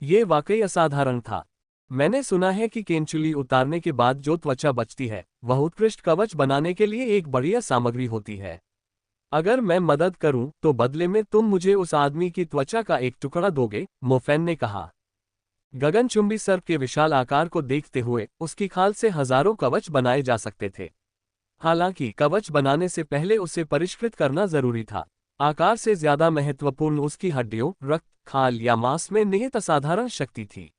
ये वाकई असाधारण था। मैंने सुना है कि केंचुली उतारने के बाद जो त्वचा बचती है, वह उत्कृष्ट कवच बनाने के लिए एक बढ़िया सामग्री होती है। अगर मैं मदद करूं, तो बदले में तुम मुझे उस आदमी की त्वचा का एक टुकड़ा दोगे, मोफेन ने कहा। गगनचुंबी सर्प के विशाल आकार को देखते हुए उसकी खाल से हजारों कवच बनाए जा सकते थे। हालांकि कवच बनाने से पहले उसे परिष्कृत करना जरूरी था। आकार से ज्यादा महत्वपूर्ण उसकी हड्डियों, रक्त, खाल या मांस में निहित असाधारण शक्ति थी।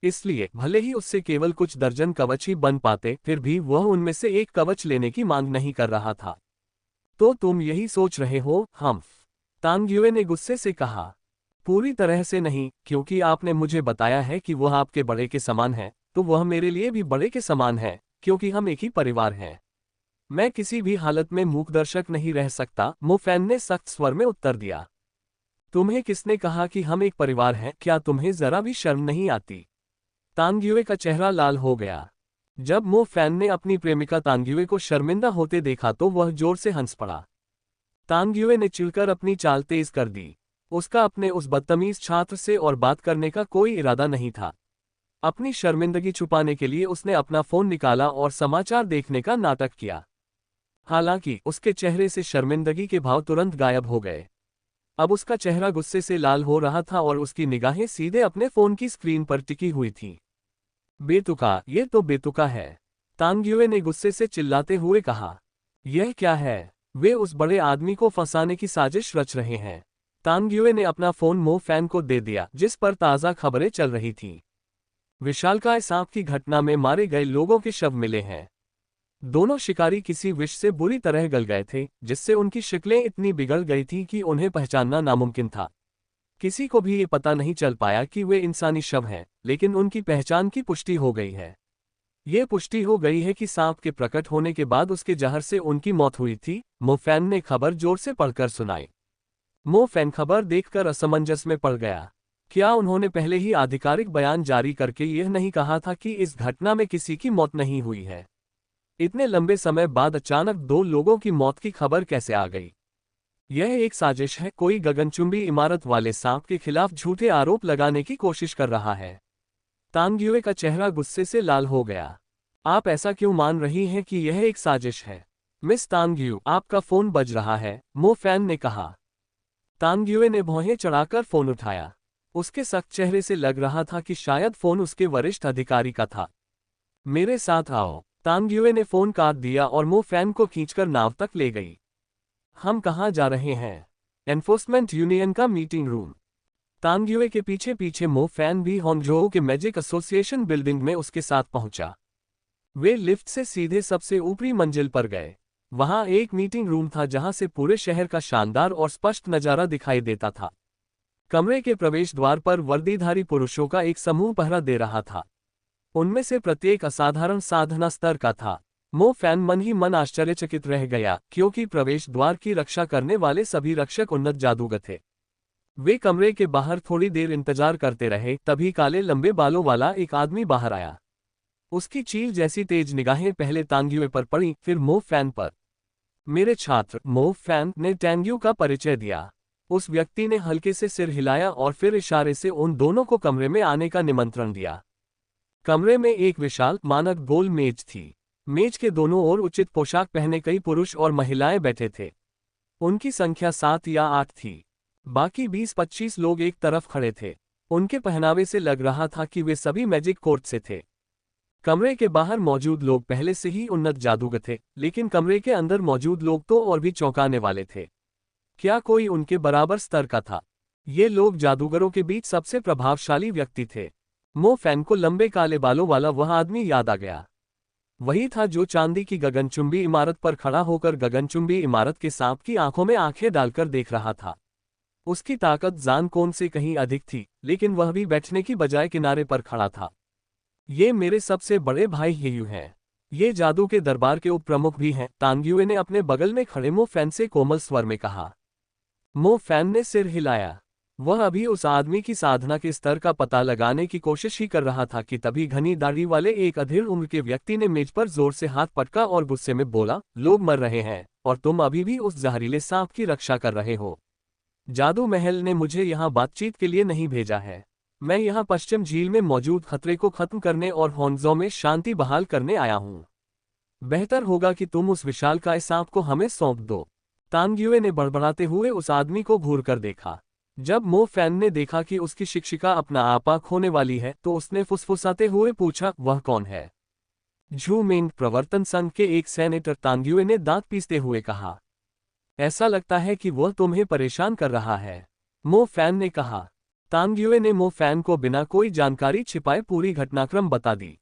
इसलिए भले ही उससे केवल कुछ दर्जन कवच ही बन पाते, फिर भी वह उनमें से एक कवच लेने की मांग नहीं कर रहा था। तो तुम यही सोच रहे हो, हम्फ? तानग्युए ने गुस्से से कहा। पूरी तरह से नहीं, क्योंकि आपने मुझे बताया है कि वह आपके बड़े के समान है, तो वह मेरे लिए भी बड़े के समान है, क्योंकि हम एक ही परिवार हैं। मैं किसी भी हालत में मूकदर्शक नहीं रह सकता, मोफैन ने सख्त स्वर में उत्तर दिया। तुम्हें किसने कहा कि हम एक परिवार हैं? क्या तुम्हें जरा भी शर्म नहीं आती? तानग्युए का चेहरा लाल हो गया। जब मो फैन ने अपनी प्रेमिका तानग्युए को शर्मिंदा होते देखा तो वह जोर से हंस पड़ा। तानग्युए ने चिढ़कर अपनी चाल तेज कर दी। उसका अपने उस बदतमीज छात्र से और बात करने का कोई इरादा नहीं था। अपनी शर्मिंदगी छुपाने के लिए उसने अपना फोन निकाला और समाचार देखने का नाटक किया। हालांकि उसके चेहरे से शर्मिंदगी के भाव तुरंत गायब हो गए। अब उसका चेहरा गुस्से से लाल हो रहा था और उसकी निगाहें सीधे अपने फोन की स्क्रीन पर टिकी हुई थीं। बेतुका, ये तो बेतुका है, तानग्युए ने गुस्से से चिल्लाते हुए कहा। यह क्या है? वे उस बड़े आदमी को फंसाने की साजिश रच रहे हैं। तानग्युए ने अपना फोन मो फैन को दे दिया, जिस पर ताज़ा खबरें चल रही थीं। विशालकाय सांप की घटना में मारे गए लोगों के शव मिले हैं। दोनों शिकारी किसी विष से बुरी तरह गल गए थे, जिससे उनकी शक्लें इतनी बिगड़ गई थीं कि उन्हें पहचानना नामुमकिन था। किसी को भी ये पता नहीं चल पाया कि वे इंसानी शव हैं, लेकिन उनकी पहचान की पुष्टि हो गई है। ये पुष्टि हो गई है कि सांप के प्रकट होने के बाद उसके जहर से उनकी मौत हुई थी। मोफैन ने खबर जोर से पढ़कर सुनाई। मोफैन खबर देखकर असमंजस में पड़ गया। क्या उन्होंने पहले ही आधिकारिक बयान जारी करके यह नहीं कहा था कि इस घटना में किसी की मौत नहीं हुई है? इतने लंबे समय बाद अचानक दो लोगों की मौत की खबर कैसे आ गई? यह एक साजिश है। कोई गगनचुंबी इमारत वाले सांप के खिलाफ झूठे आरोप लगाने की कोशिश कर रहा है। तानग्युए का चेहरा गुस्से से लाल हो गया। आप ऐसा क्यों मान रही हैं कि यह एक साजिश है? मिस तानग्यू, आपका फोन बज रहा है, मो फैन ने कहा। तानग्युए ने भौहें चढ़ाकर फोन उठाया। उसके सख्त चेहरे से लग रहा था कि शायद फोन उसके वरिष्ठ अधिकारी का था। मेरे साथ आओ, तानग्युए ने फोन काट दिया और मो फैन को खींचकर नाव तक ले गई। हम कहाँ जा रहे हैं? एनफोर्समेंट यूनियन का मीटिंग रूम। तानग्युए के पीछे पीछे मो फैन भी होंगझोउ के मैजिक एसोसिएशन बिल्डिंग में उसके साथ पहुंचा। वे लिफ्ट से सीधे सबसे ऊपरी मंजिल पर गए। वहां एक मीटिंग रूम था जहां से पूरे शहर का शानदार और स्पष्ट नजारा दिखाई देता था। कमरे के प्रवेश द्वार पर वर्दीधारी पुरुषों का एक समूह पहरा दे रहा था। उनमें से प्रत्येक असाधारण साधना स्तर का था। मो फैन मन ही मन आश्चर्यचकित रह गया, क्योंकि प्रवेश द्वार की रक्षा करने वाले सभी रक्षक उन्नत जादूगर थे। वे कमरे के बाहर थोड़ी देर इंतजार करते रहे, तभी काले लंबे बालों वाला एक आदमी बाहर आया। उसकी चील जैसी तेज निगाहें पहले तांग्युए पर पड़ी, फिर मो फैन पर। मेरे छात्र, मो फैन ने टैंग्यू का परिचय दिया। उस व्यक्ति ने हल्के से सिर हिलाया और फिर इशारे से उन दोनों को कमरे में आने का निमंत्रण दिया। कमरे में एक विशाल मानक गोल मेज थी। मेज के दोनों ओर उचित पोशाक पहने कई पुरुष और महिलाएं बैठे थे। उनकी संख्या 7 या 8 थी। बाकी 20-25 लोग एक तरफ खड़े थे। उनके पहनावे से लग रहा था कि वे सभी मैजिक कोर्ट से थे। कमरे के बाहर मौजूद लोग पहले से ही उन्नत जादूगर थे, लेकिन कमरे के अंदर मौजूद लोग तो और भी चौंकाने वाले थे। क्या कोई उनके बराबर स्तर का था? ये लोग जादूगरों के बीच सबसे प्रभावशाली व्यक्ति थे। मो फैन को लंबे काले बालों वाला वह आदमी याद आ गया। वही था जो चांदी की गगनचुंबी इमारत पर खड़ा होकर गगनचुंबी इमारत के सांप की आंखों में आंखें डालकर देख रहा था। उसकी ताकत जानकोन से कहीं अधिक थी, लेकिन वह भी बैठने की बजाय किनारे पर खड़ा था। ये मेरे सबसे बड़े भाई हेयू हैं। ये जादू के दरबार के उप प्रमुख भी हैं, तांग्युए ने अपने बगल में खड़े मो फैन से कोमल स्वर में कहा। मो फैन ने सिर हिलाया। वह अभी उस आदमी की साधना के स्तर का पता लगाने की कोशिश ही कर रहा था कि तभी घनी दाढ़ी वाले एक अधेड़ उम्र के व्यक्ति ने मेज पर जोर से हाथ पटका और गुस्से में बोला, लोग मर रहे हैं और तुम अभी भी उस जहरीले सांप की रक्षा कर रहे हो। जादू महल ने मुझे यहाँ बातचीत के लिए नहीं भेजा है। मैं यहाँ पश्चिम झील में मौजूद खतरे को खत्म करने और होन्जो में शांति बहाल करने आया हूँ। बेहतर होगा कि तुम उस विशालकाय सांप को हमें सौंप दो। तांग्युए ने बड़बड़ाते हुए उस आदमी को घूर कर देखा। जब मो फैन ने देखा कि उसकी शिक्षिका अपना आपा खोने वाली है, तो उसने फुसफुसाते हुए पूछा, वह कौन है? झू मिंग, प्रवर्तन संघ के एक सेनेटर, तांग्युए ने दांत पीसते हुए कहा। ऐसा लगता है कि वह तुम्हें परेशान कर रहा है, मो फैन ने कहा। तांग्युए ने मो फैन को बिना कोई जानकारी छिपाए पूरी घटनाक्रम बता दी।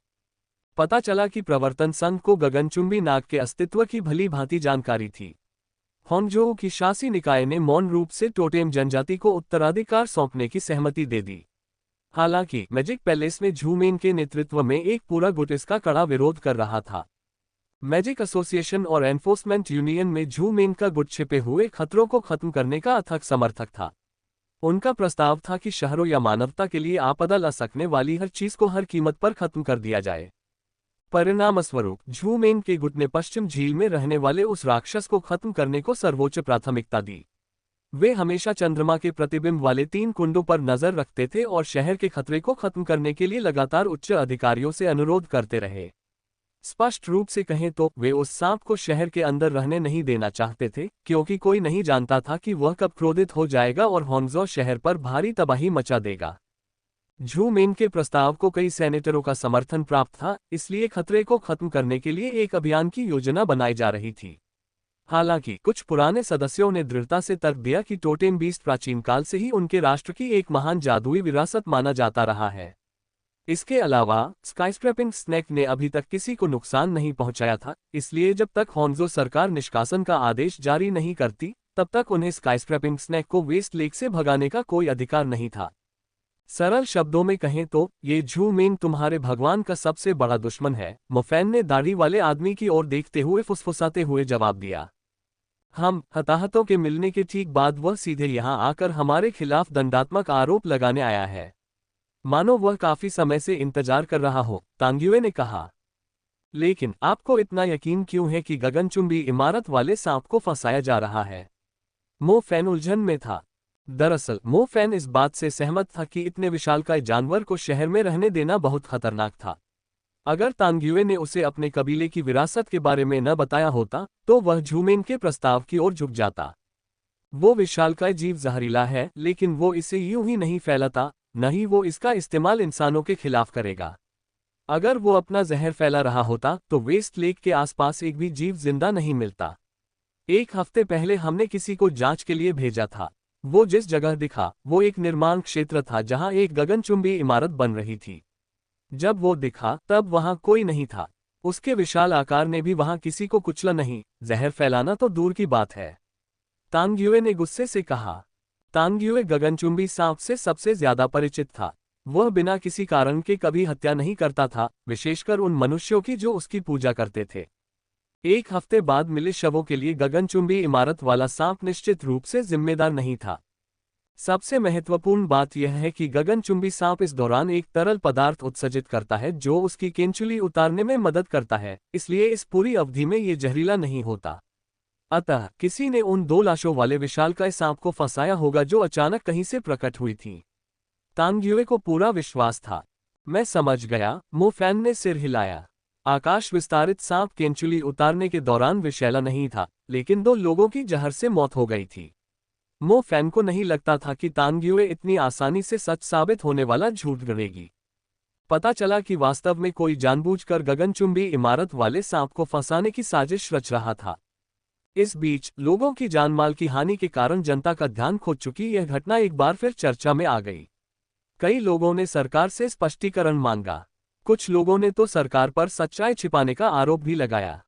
पता चला कि प्रवर्तन संघ को गगनचुंबी नाग के अस्तित्व की भली भांति जानकारी थी। होन्जो की शासी निकाय ने मौन रूप से टोटेम जनजाति को उत्तराधिकार सौंपने की सहमति दे दी। हालांकि मैजिक पैलेस में झूमेन के नेतृत्व में एक पूरा गुट इसका कड़ा विरोध कर रहा था। मैजिक एसोसिएशन और एनफोर्समेंट यूनियन में झूमेन का गुट छिपे हुए खतरों को खत्म करने का अथक समर्थक था। उनका प्रस्ताव था कि शहरों या मानवता के लिए आपदा ला सकने वाली हर चीज को हर कीमत पर खत्म कर दिया जाए। परिणामस्वरूप झूमेन के गुट ने पश्चिम झील में रहने वाले उस राक्षस को खत्म करने को सर्वोच्च प्राथमिकता दी। वे हमेशा चंद्रमा के प्रतिबिंब वाले 3 कुंडों पर नजर रखते थे और शहर के खतरे को खत्म करने के लिए लगातार उच्च अधिकारियों से अनुरोध करते रहे। स्पष्ट रूप से कहें तो वे उस सांप को शहर के अंदर रहने नहीं देना चाहते थे, क्योंकि कोई नहीं जानता था कि वह कब क्रोधित हो जाएगा और होन्जो शहर पर भारी तबाही मचा देगा। झूमेन के प्रस्ताव को कई सेनेटरों का समर्थन प्राप्त था, इसलिए खतरे को खत्म करने के लिए एक अभियान की योजना बनाई जा रही थी। हालांकि कुछ पुराने सदस्यों ने दृढ़ता से तर्क दिया कि टोटेम बीस्ट प्राचीन काल से ही उनके राष्ट्र की एक महान जादुई विरासत माना जाता रहा है। इसके अलावा स्काईस्क्रैपिंग स्नेक ने अभी तक किसी को नुकसान नहीं पहुंचाया था, इसलिए जब तक होन्जो सरकार निष्कासन का आदेश जारी नहीं करती, तब तक उन्हें स्काईस्क्रैपिंग स्नेक को वेस्ट लेक से भगाने का कोई अधिकार नहीं था। सरल शब्दों में कहें तो ये झूमेन तुम्हारे भगवान का सबसे बड़ा दुश्मन है, मोफैन ने दाढ़ी वाले आदमी की ओर देखते हुए फुसफुसाते हुए जवाब दिया। हम हताहतों के मिलने के ठीक बाद वह सीधे यहाँ आकर हमारे खिलाफ दंडात्मक आरोप लगाने आया है, मानो वह काफी समय से इंतजार कर रहा हो, तांग्युए ने कहा। लेकिन आपको इतना यकीन क्यों है कि गगनचुंबी इमारत वाले सांप को फंसाया जा रहा है? मो फैन उलझन में था। दरअसल मो फैन इस बात से सहमत था कि इतने विशालकाय जानवर को शहर में रहने देना बहुत खतरनाक था। अगर तांग्युए ने उसे अपने कबीले की विरासत के बारे में न बताया होता, तो वह झूमेन के प्रस्ताव की ओर झुक जाता। वो विशालकाय जीव जहरीला है, लेकिन वो इसे यूं ही नहीं फैलाता, न ही वो इसका इस्तेमाल इंसानों के खिलाफ करेगा। अगर वो अपना जहर फैला रहा होता, तो वेस्ट लेक के आसपास एक भी जीव जिंदा नहीं मिलता। 1 हफ्ते पहले हमने किसी को जांच के लिए भेजा था। वो जिस जगह दिखा, वो एक निर्माण क्षेत्र था जहां एक गगनचुंबी इमारत बन रही थी। जब वो दिखा, तब वहां कोई नहीं था। उसके विशाल आकार ने भी वहां किसी को कुचला नहीं, जहर फैलाना तो दूर की बात है, तांग्युए ने गुस्से से कहा। तांग्युए गगनचुंबी सांप से सबसे ज्यादा परिचित था। वह बिना किसी कारण के कभी हत्या नहीं करता था, विशेषकर उन मनुष्यों की जो उसकी पूजा करते थे। एक हफ्ते बाद मिले शवों के लिए गगनचुंबी इमारत वाला सांप निश्चित रूप से जिम्मेदार नहीं था। सबसे महत्वपूर्ण बात यह है कि गगनचुंबी सांप इस दौरान एक तरल पदार्थ उत्सर्जित करता है जो उसकी केंचुली उतारने में मदद करता है, इसलिए इस पूरी अवधि में ये जहरीला नहीं होता। अतः किसी ने उन 2 लाशों वाले विशालकाय सांप को फंसाया होगा जो अचानक कहीं से प्रकट हुई थी। तांग्युए को पूरा विश्वास था। मैं समझ गया, मो फैन ने सिर हिलाया। आकाश विस्तारित सांप केंचुली उतारने के दौरान विषैला नहीं था, लेकिन 2 लोगों की जहर से मौत हो गई थी। मो फैन को नहीं लगता था कि तांग्युए इतनी आसानी से सच साबित होने वाला झूठ गढ़ेगी। पता चला कि वास्तव में कोई जानबूझकर गगनचुंबी इमारत वाले सांप को फंसाने की साजिश रच रहा था। इस बीच लोगों की जानमाल की हानि के कारण जनता का ध्यान खो चुकी यह घटना एक बार फिर चर्चा में आ गई। कई लोगों ने सरकार से स्पष्टीकरण मांगा। कुछ लोगों ने तो सरकार पर सच्चाई छिपाने का आरोप भी लगाया।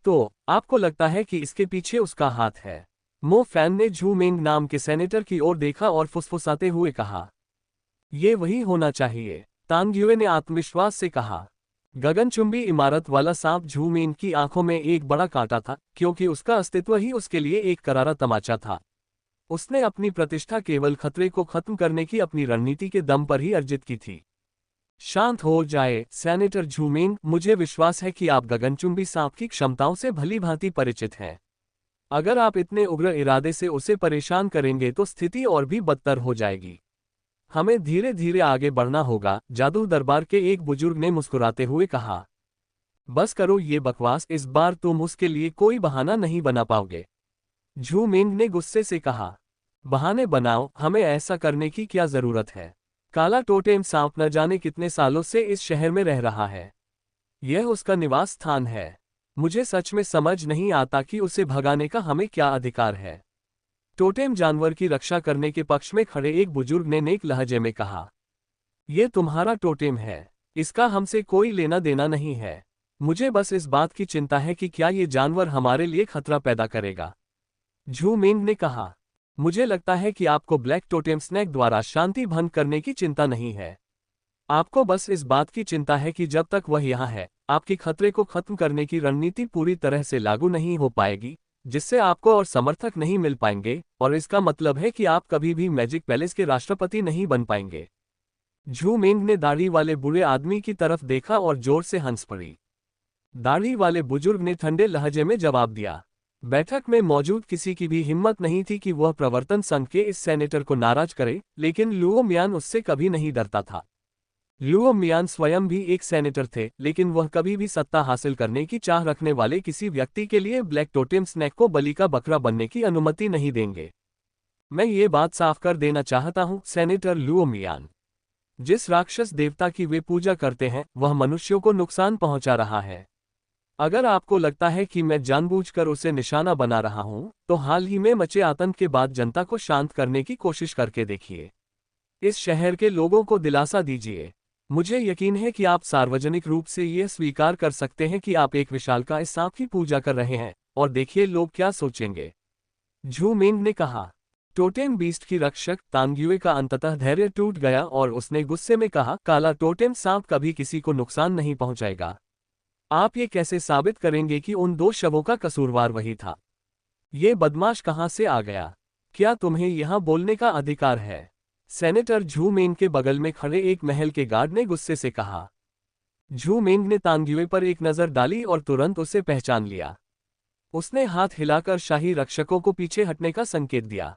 तो आपको लगता है कि इसके पीछे उसका हाथ है? मो फैन ने झू मेंग नाम के सेनेटर की ओर देखा और फुसफुसाते हुए कहा। ये वही होना चाहिए, तांग्युए ने आत्मविश्वास से कहा। गगनचुंबी इमारत वाला सांप झू मेंग की आंखों में एक बड़ा कांटा था, क्योंकि उसका अस्तित्व ही उसके लिए एक करारा तमाचा था। उसने अपनी प्रतिष्ठा केवल खतरे को खत्म करने की अपनी रणनीति के दम पर ही अर्जित की थी। शांत हो जाए, सेनेटर झू मेंग, मुझे विश्वास है कि आप गगनचुंबी सांप की क्षमताओं से भली भांति परिचित हैं। अगर आप इतने उग्र इरादे से उसे परेशान करेंगे तो स्थिति और भी बदतर हो जाएगी। हमें धीरे धीरे आगे बढ़ना होगा, जादू दरबार के एक बुजुर्ग ने मुस्कुराते हुए कहा। बस करो ये बकवास, इस बार तुम उसके लिए कोई बहाना नहीं बना पाओगे, झू मेंग ने गुस्से से कहा। बहाने बनाओ, हमें ऐसा करने की क्या जरूरत है? काला टोटेम सांप न जाने कितने सालों से इस शहर में रह रहा है। यह उसका निवास स्थान है। मुझे सच में समझ नहीं आता कि उसे भगाने का हमें क्या अधिकार है। टोटेम जानवर की रक्षा करने के पक्ष में खड़े एक बुजुर्ग ने नेक लहजे में कहा। यह तुम्हारा टोटेम है, इसका हमसे कोई लेना देना नहीं है। मुझे बस इस बात की चिंता है कि क्या ये जानवर हमारे लिए खतरा पैदा करेगा, झू मेंग ने कहा। मुझे लगता है कि आपको ब्लैक टोटेम स्नेक द्वारा शांति भंग करने की चिंता नहीं है। आपको बस इस बात की चिंता है कि जब तक वह यहाँ है, आपकी खतरे को खत्म करने की रणनीति पूरी तरह से लागू नहीं हो पाएगी, जिससे आपको और समर्थक नहीं मिल पाएंगे, और इसका मतलब है कि आप कभी भी मैजिक पैलेस के राष्ट्रपति नहीं बन पाएंगे। झू मेंग ने दाढ़ी वाले बुरे आदमी की तरफ देखा और जोर से हंस पड़ी। दाढ़ी वाले बुजुर्ग ने ठंडे लहजे में जवाब दिया। बैठक में मौजूद किसी की भी हिम्मत नहीं थी कि वह प्रवर्तन संघ के इस सेनेटर को नाराज करे, लेकिन लुओ मियान उससे कभी नहीं डरता था। लुओ मियान स्वयं भी एक सेनेटर थे, लेकिन वह कभी भी सत्ता हासिल करने की चाह रखने वाले किसी व्यक्ति के लिए ब्लैक टोटेम स्नेक को बलि का बकरा बनने की अनुमति नहीं देंगे। मैं ये बात साफ कर देना चाहता हूं, सेनेटर लुओ मियान, जिस राक्षस देवता की वे पूजा करते हैं वह मनुष्यों को नुकसान पहुंचा रहा है। अगर आपको लगता है कि मैं जानबूझकर उसे निशाना बना रहा हूं, तो हाल ही में मचे आतंक के बाद जनता को शांत करने की कोशिश करके देखिए। इस शहर के लोगों को दिलासा दीजिए। मुझे यकीन है कि आप सार्वजनिक रूप से यह स्वीकार कर सकते हैं कि आप एक विशालकाय सांप की पूजा कर रहे हैं, और देखिए लोग क्या सोचेंगे, झू मेंग ने कहा। टोटेम बीस्ट की रक्षक तांग्युए का अंततः धैर्य टूट गया और उसने गुस्से में कहा, काला टोटेम सांप कभी किसी को नुकसान नहीं पहुंचाएगा। आप ये कैसे साबित करेंगे कि उन 2 शवों का कसूरवार वही था? ये बदमाश कहां से आ गया? क्या तुम्हें यहां बोलने का अधिकार है? सेनेटर झू मेंग के बगल में खड़े एक महल के गार्ड ने गुस्से से कहा। झू मेंग ने तांग्युए पर एक नजर डाली और तुरंत उसे पहचान लिया। उसने हाथ हिलाकर शाही रक्षकों को पीछे हटने का संकेत दिया।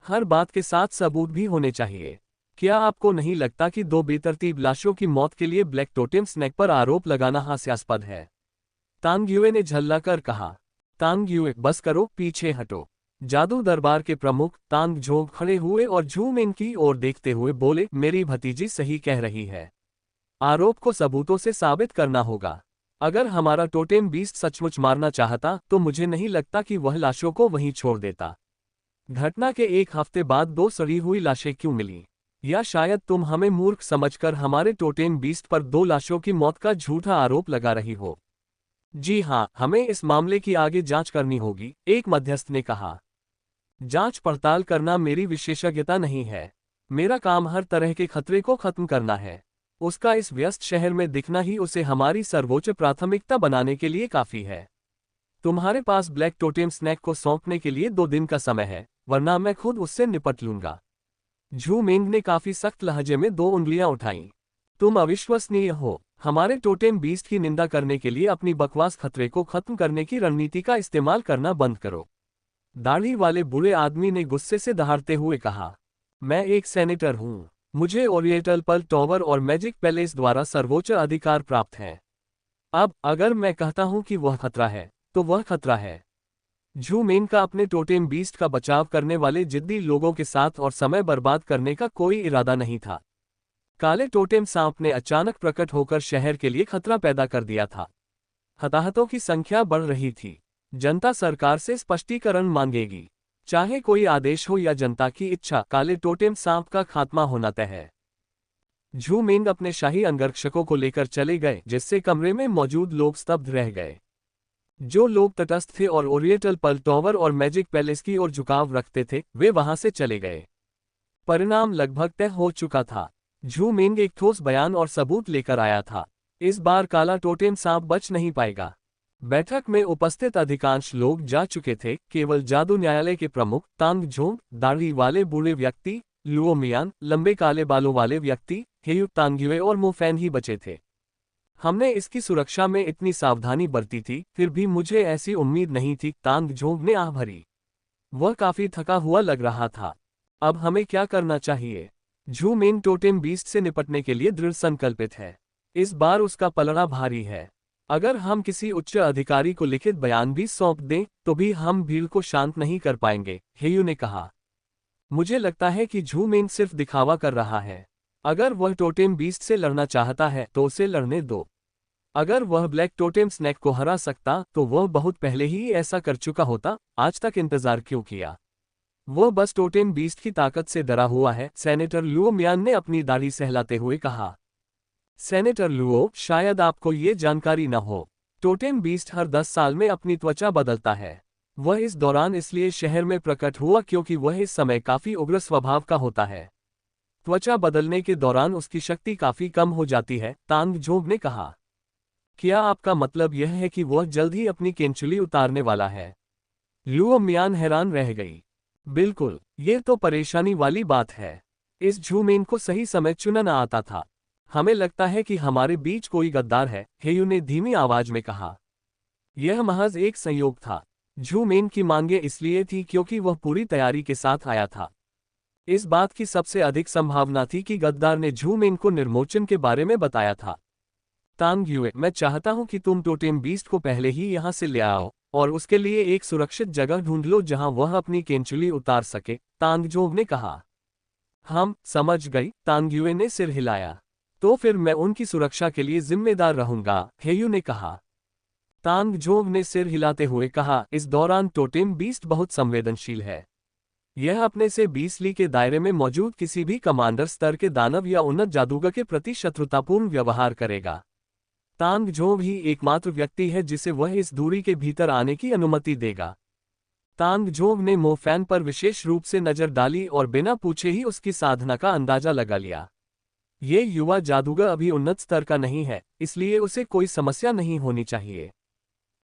हर बात के साथ सबूत भी होने चाहिए। क्या आपको नहीं लगता कि 2 बेतरतीब लाशों की मौत के लिए ब्लैक टोटेम स्नेक पर आरोप लगाना हास्यास्पद है? तांग्युए ने झल्लाकर कहा। तांग्युए, बस करो, पीछे हटो। जादू दरबार के प्रमुख तांग झोंग खड़े हुए और झू मेंग की ओर देखते हुए बोले, मेरी भतीजी सही कह रही है। आरोप को सबूतों से साबित करना होगा। अगर हमारा टोटेम बीस्ट सचमुच मारना चाहता तो मुझे नहीं लगता कि वह लाशों को वहीं छोड़ देता। घटना के 1 हफ्ते बाद 2 सड़ी हुई लाशें क्यों मिली? या शायद तुम हमें मूर्ख समझकर हमारे टोटेम बीस्ट पर 2 लाशों की मौत का झूठा आरोप लगा रही हो? जी हां, हमें इस मामले की आगे जांच करनी होगी, एक मध्यस्थ ने कहा। जांच पड़ताल करना मेरी विशेषज्ञता नहीं है। मेरा काम हर तरह के खतरे को खत्म करना है। उसका इस व्यस्त शहर में दिखना ही उसे हमारी सर्वोच्च प्राथमिकता बनाने के लिए काफी है। तुम्हारे पास ब्लैक टोटेम स्नैक को सौंपने के लिए 2 दिन का समय है, वरना मैं खुद उससे निपट लूंगा। झू मेंग ने काफी सख्त लहजे में 2 उंगलियां उठाईं। तुम अविश्वसनीय हो। हमारे टोटेम बीस्ट की निंदा करने के लिए अपनी बकवास खतरे को खत्म करने की रणनीति का इस्तेमाल करना बंद करो। दाढ़ी वाले बूढ़े आदमी ने गुस्से से दहाड़ते हुए कहा, मैं एक सेनेटर हूं। मुझे ओरिएंटल पर्ल टॉवर और मैजिक पैलेस द्वारा सर्वोच्च अधिकार प्राप्त है। अब अगर मैं कहता हूं कि वह खतरा है, तो वह खतरा है। झू मेन का अपने टोटेम बीस्ट का बचाव करने वाले जिद्दी लोगों के साथ और समय बर्बाद करने का कोई इरादा नहीं था। काले टोटेम सांप ने अचानक प्रकट होकर शहर के लिए खतरा पैदा कर दिया था। हताहतों की संख्या बढ़ रही थी। जनता सरकार से स्पष्टीकरण मांगेगी। चाहे कोई आदेश हो या जनता की इच्छा, काले टोटेम सांप का खात्मा होना तय है। झू मेंग अपने शाही अंगरक्षकों को लेकर चले गए, जिससे कमरे में मौजूद लोग स्तब्ध रह गए। जो लोग तटस्थ थे और ओरिएंटल पर्ल टॉवर और मैजिक पैलेस की ओर झुकाव रखते थे, वे वहां से चले गए। परिणाम लगभग तय हो चुका था। झू मेंग एक ठोस बयान और सबूत लेकर आया था। इस बार काला टोटेम सांप बच नहीं पाएगा। बैठक में उपस्थित अधिकांश लोग जा चुके थे। केवल जादू न्यायालय के प्रमुख तांग झोंग, दाढ़ी वाले बूढ़े व्यक्ति लुओ मियान, लंबे काले बालों वाले व्यक्ति हेयू तांग्युए और मोफैन ही बचे थे। हमने इसकी सुरक्षा में इतनी सावधानी बरती थी, फिर भी मुझे ऐसी उम्मीद नहीं थी। तांग झोंग ने आह भरी। वह काफी थका हुआ लग रहा था। अब हमें क्या करना चाहिए? झू मेन टोटेम बीस्ट से निपटने के लिए दृढ़ संकल्पित है। इस बार उसका पलड़ा भारी है। अगर हम किसी उच्च अधिकारी को लिखित बयान भी सौंप दें, तो भी हम भीड़ को शांत नहीं कर पाएंगे, हेयू ने कहा। मुझे लगता है कि झू मेन सिर्फ दिखावा कर रहा है। अगर वह टोटेम बीस्ट से लड़ना चाहता है तो उसे लड़ने दो। अगर वह ब्लैक टोटेम स्नैक को हरा सकता तो वह बहुत पहले ही ऐसा कर चुका होता। आज तक इंतजार क्यों किया? वह बस टोटेम बीस्ट की ताकत से डरा हुआ है, सेनेटर लुओ मियान ने अपनी दाढ़ी सहलाते हुए कहा। सेनेटर लुओ, शायद आपको ये जानकारी न हो, टोटेम बीस्ट हर 10 साल में अपनी त्वचा बदलता है। वह इस दौरान इसलिए शहर में प्रकट हुआ क्योंकि वह इस समय काफी उग्र स्वभाव का होता है। त्वचा बदलने के दौरान उसकी शक्ति काफी कम हो जाती है, तांग झोंग ने कहा। क्या आपका मतलब यह है कि वह जल्द ही अपनी केंचुली उतारने वाला है? लुओ मियान हैरान रह गई। बिल्कुल, ये तो परेशानी वाली बात है। इस झू मेन को सही समय चुनना आता था। हमें लगता है कि हमारे बीच कोई गद्दार है, हेयू ने धीमी आवाज में कहा। यह महज एक संयोग था। झू मेन की मांगे इसलिए थी क्योंकि वह पूरी तैयारी के साथ आया था। इस बात की सबसे अधिक संभावना थी कि गद्दार ने झू मेन को निर्मोचन के बारे में बताया था। तांग युए, मैं चाहता हूं कि तुम टोटेम बीस्ट को पहले ही यहां से ले आओ और उसके लिए एक सुरक्षित जगह ढूंढ लो जहां वह अपनी केंचुली उतार सके, तांग झोंग ने कहा। हम समझ गई, तांग युए ने सिर हिलाया। तो फिर मैं उनकी सुरक्षा के लिए जिम्मेदार रहूंगा, हेयू ने कहा। तांग झोंग ने सिर हिलाते हुए कहा, इस दौरान टोटेम बीस्ट बहुत संवेदनशील है। यह अपने से 20 ली के दायरे में मौजूद किसी भी कमांडर स्तर के दानव या उन्नत जादूगर के प्रति शत्रुतापूर्ण व्यवहार करेगा। तांग झोंग ही एकमात्र व्यक्ति है जिसे वह इस दूरी के भीतर आने की अनुमति देगा। तांग झोंग ने मोफैन पर विशेष रूप से नजर डाली और बिना पूछे ही उसकी साधना का अंदाजा लगा लिया। ये युवा जादूगर अभी उन्नत स्तर का नहीं है, इसलिए उसे कोई समस्या नहीं होनी चाहिए।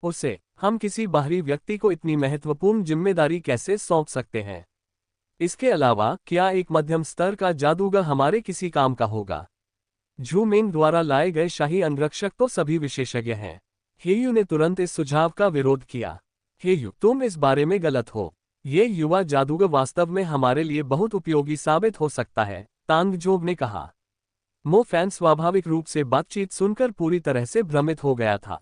उसे हम किसी बाहरी व्यक्ति को इतनी महत्वपूर्ण जिम्मेदारी कैसे सौंप सकते हैं? इसके अलावा क्या एक मध्यम स्तर का जादूगर हमारे किसी काम का होगा? झू मेंग द्वारा लाए गए शाही अंगरक्षक तो सभी विशेषज्ञ हैं। हेयू ने तुरंत इस सुझाव का विरोध किया। हेयू, तुम इस बारे में गलत हो। ये युवा जादूगर वास्तव में हमारे लिए बहुत उपयोगी साबित हो सकता है, तांग झोंग ने कहा। मोफैन स्वाभाविक रूप से बातचीत सुनकर पूरी तरह से भ्रमित हो गया था।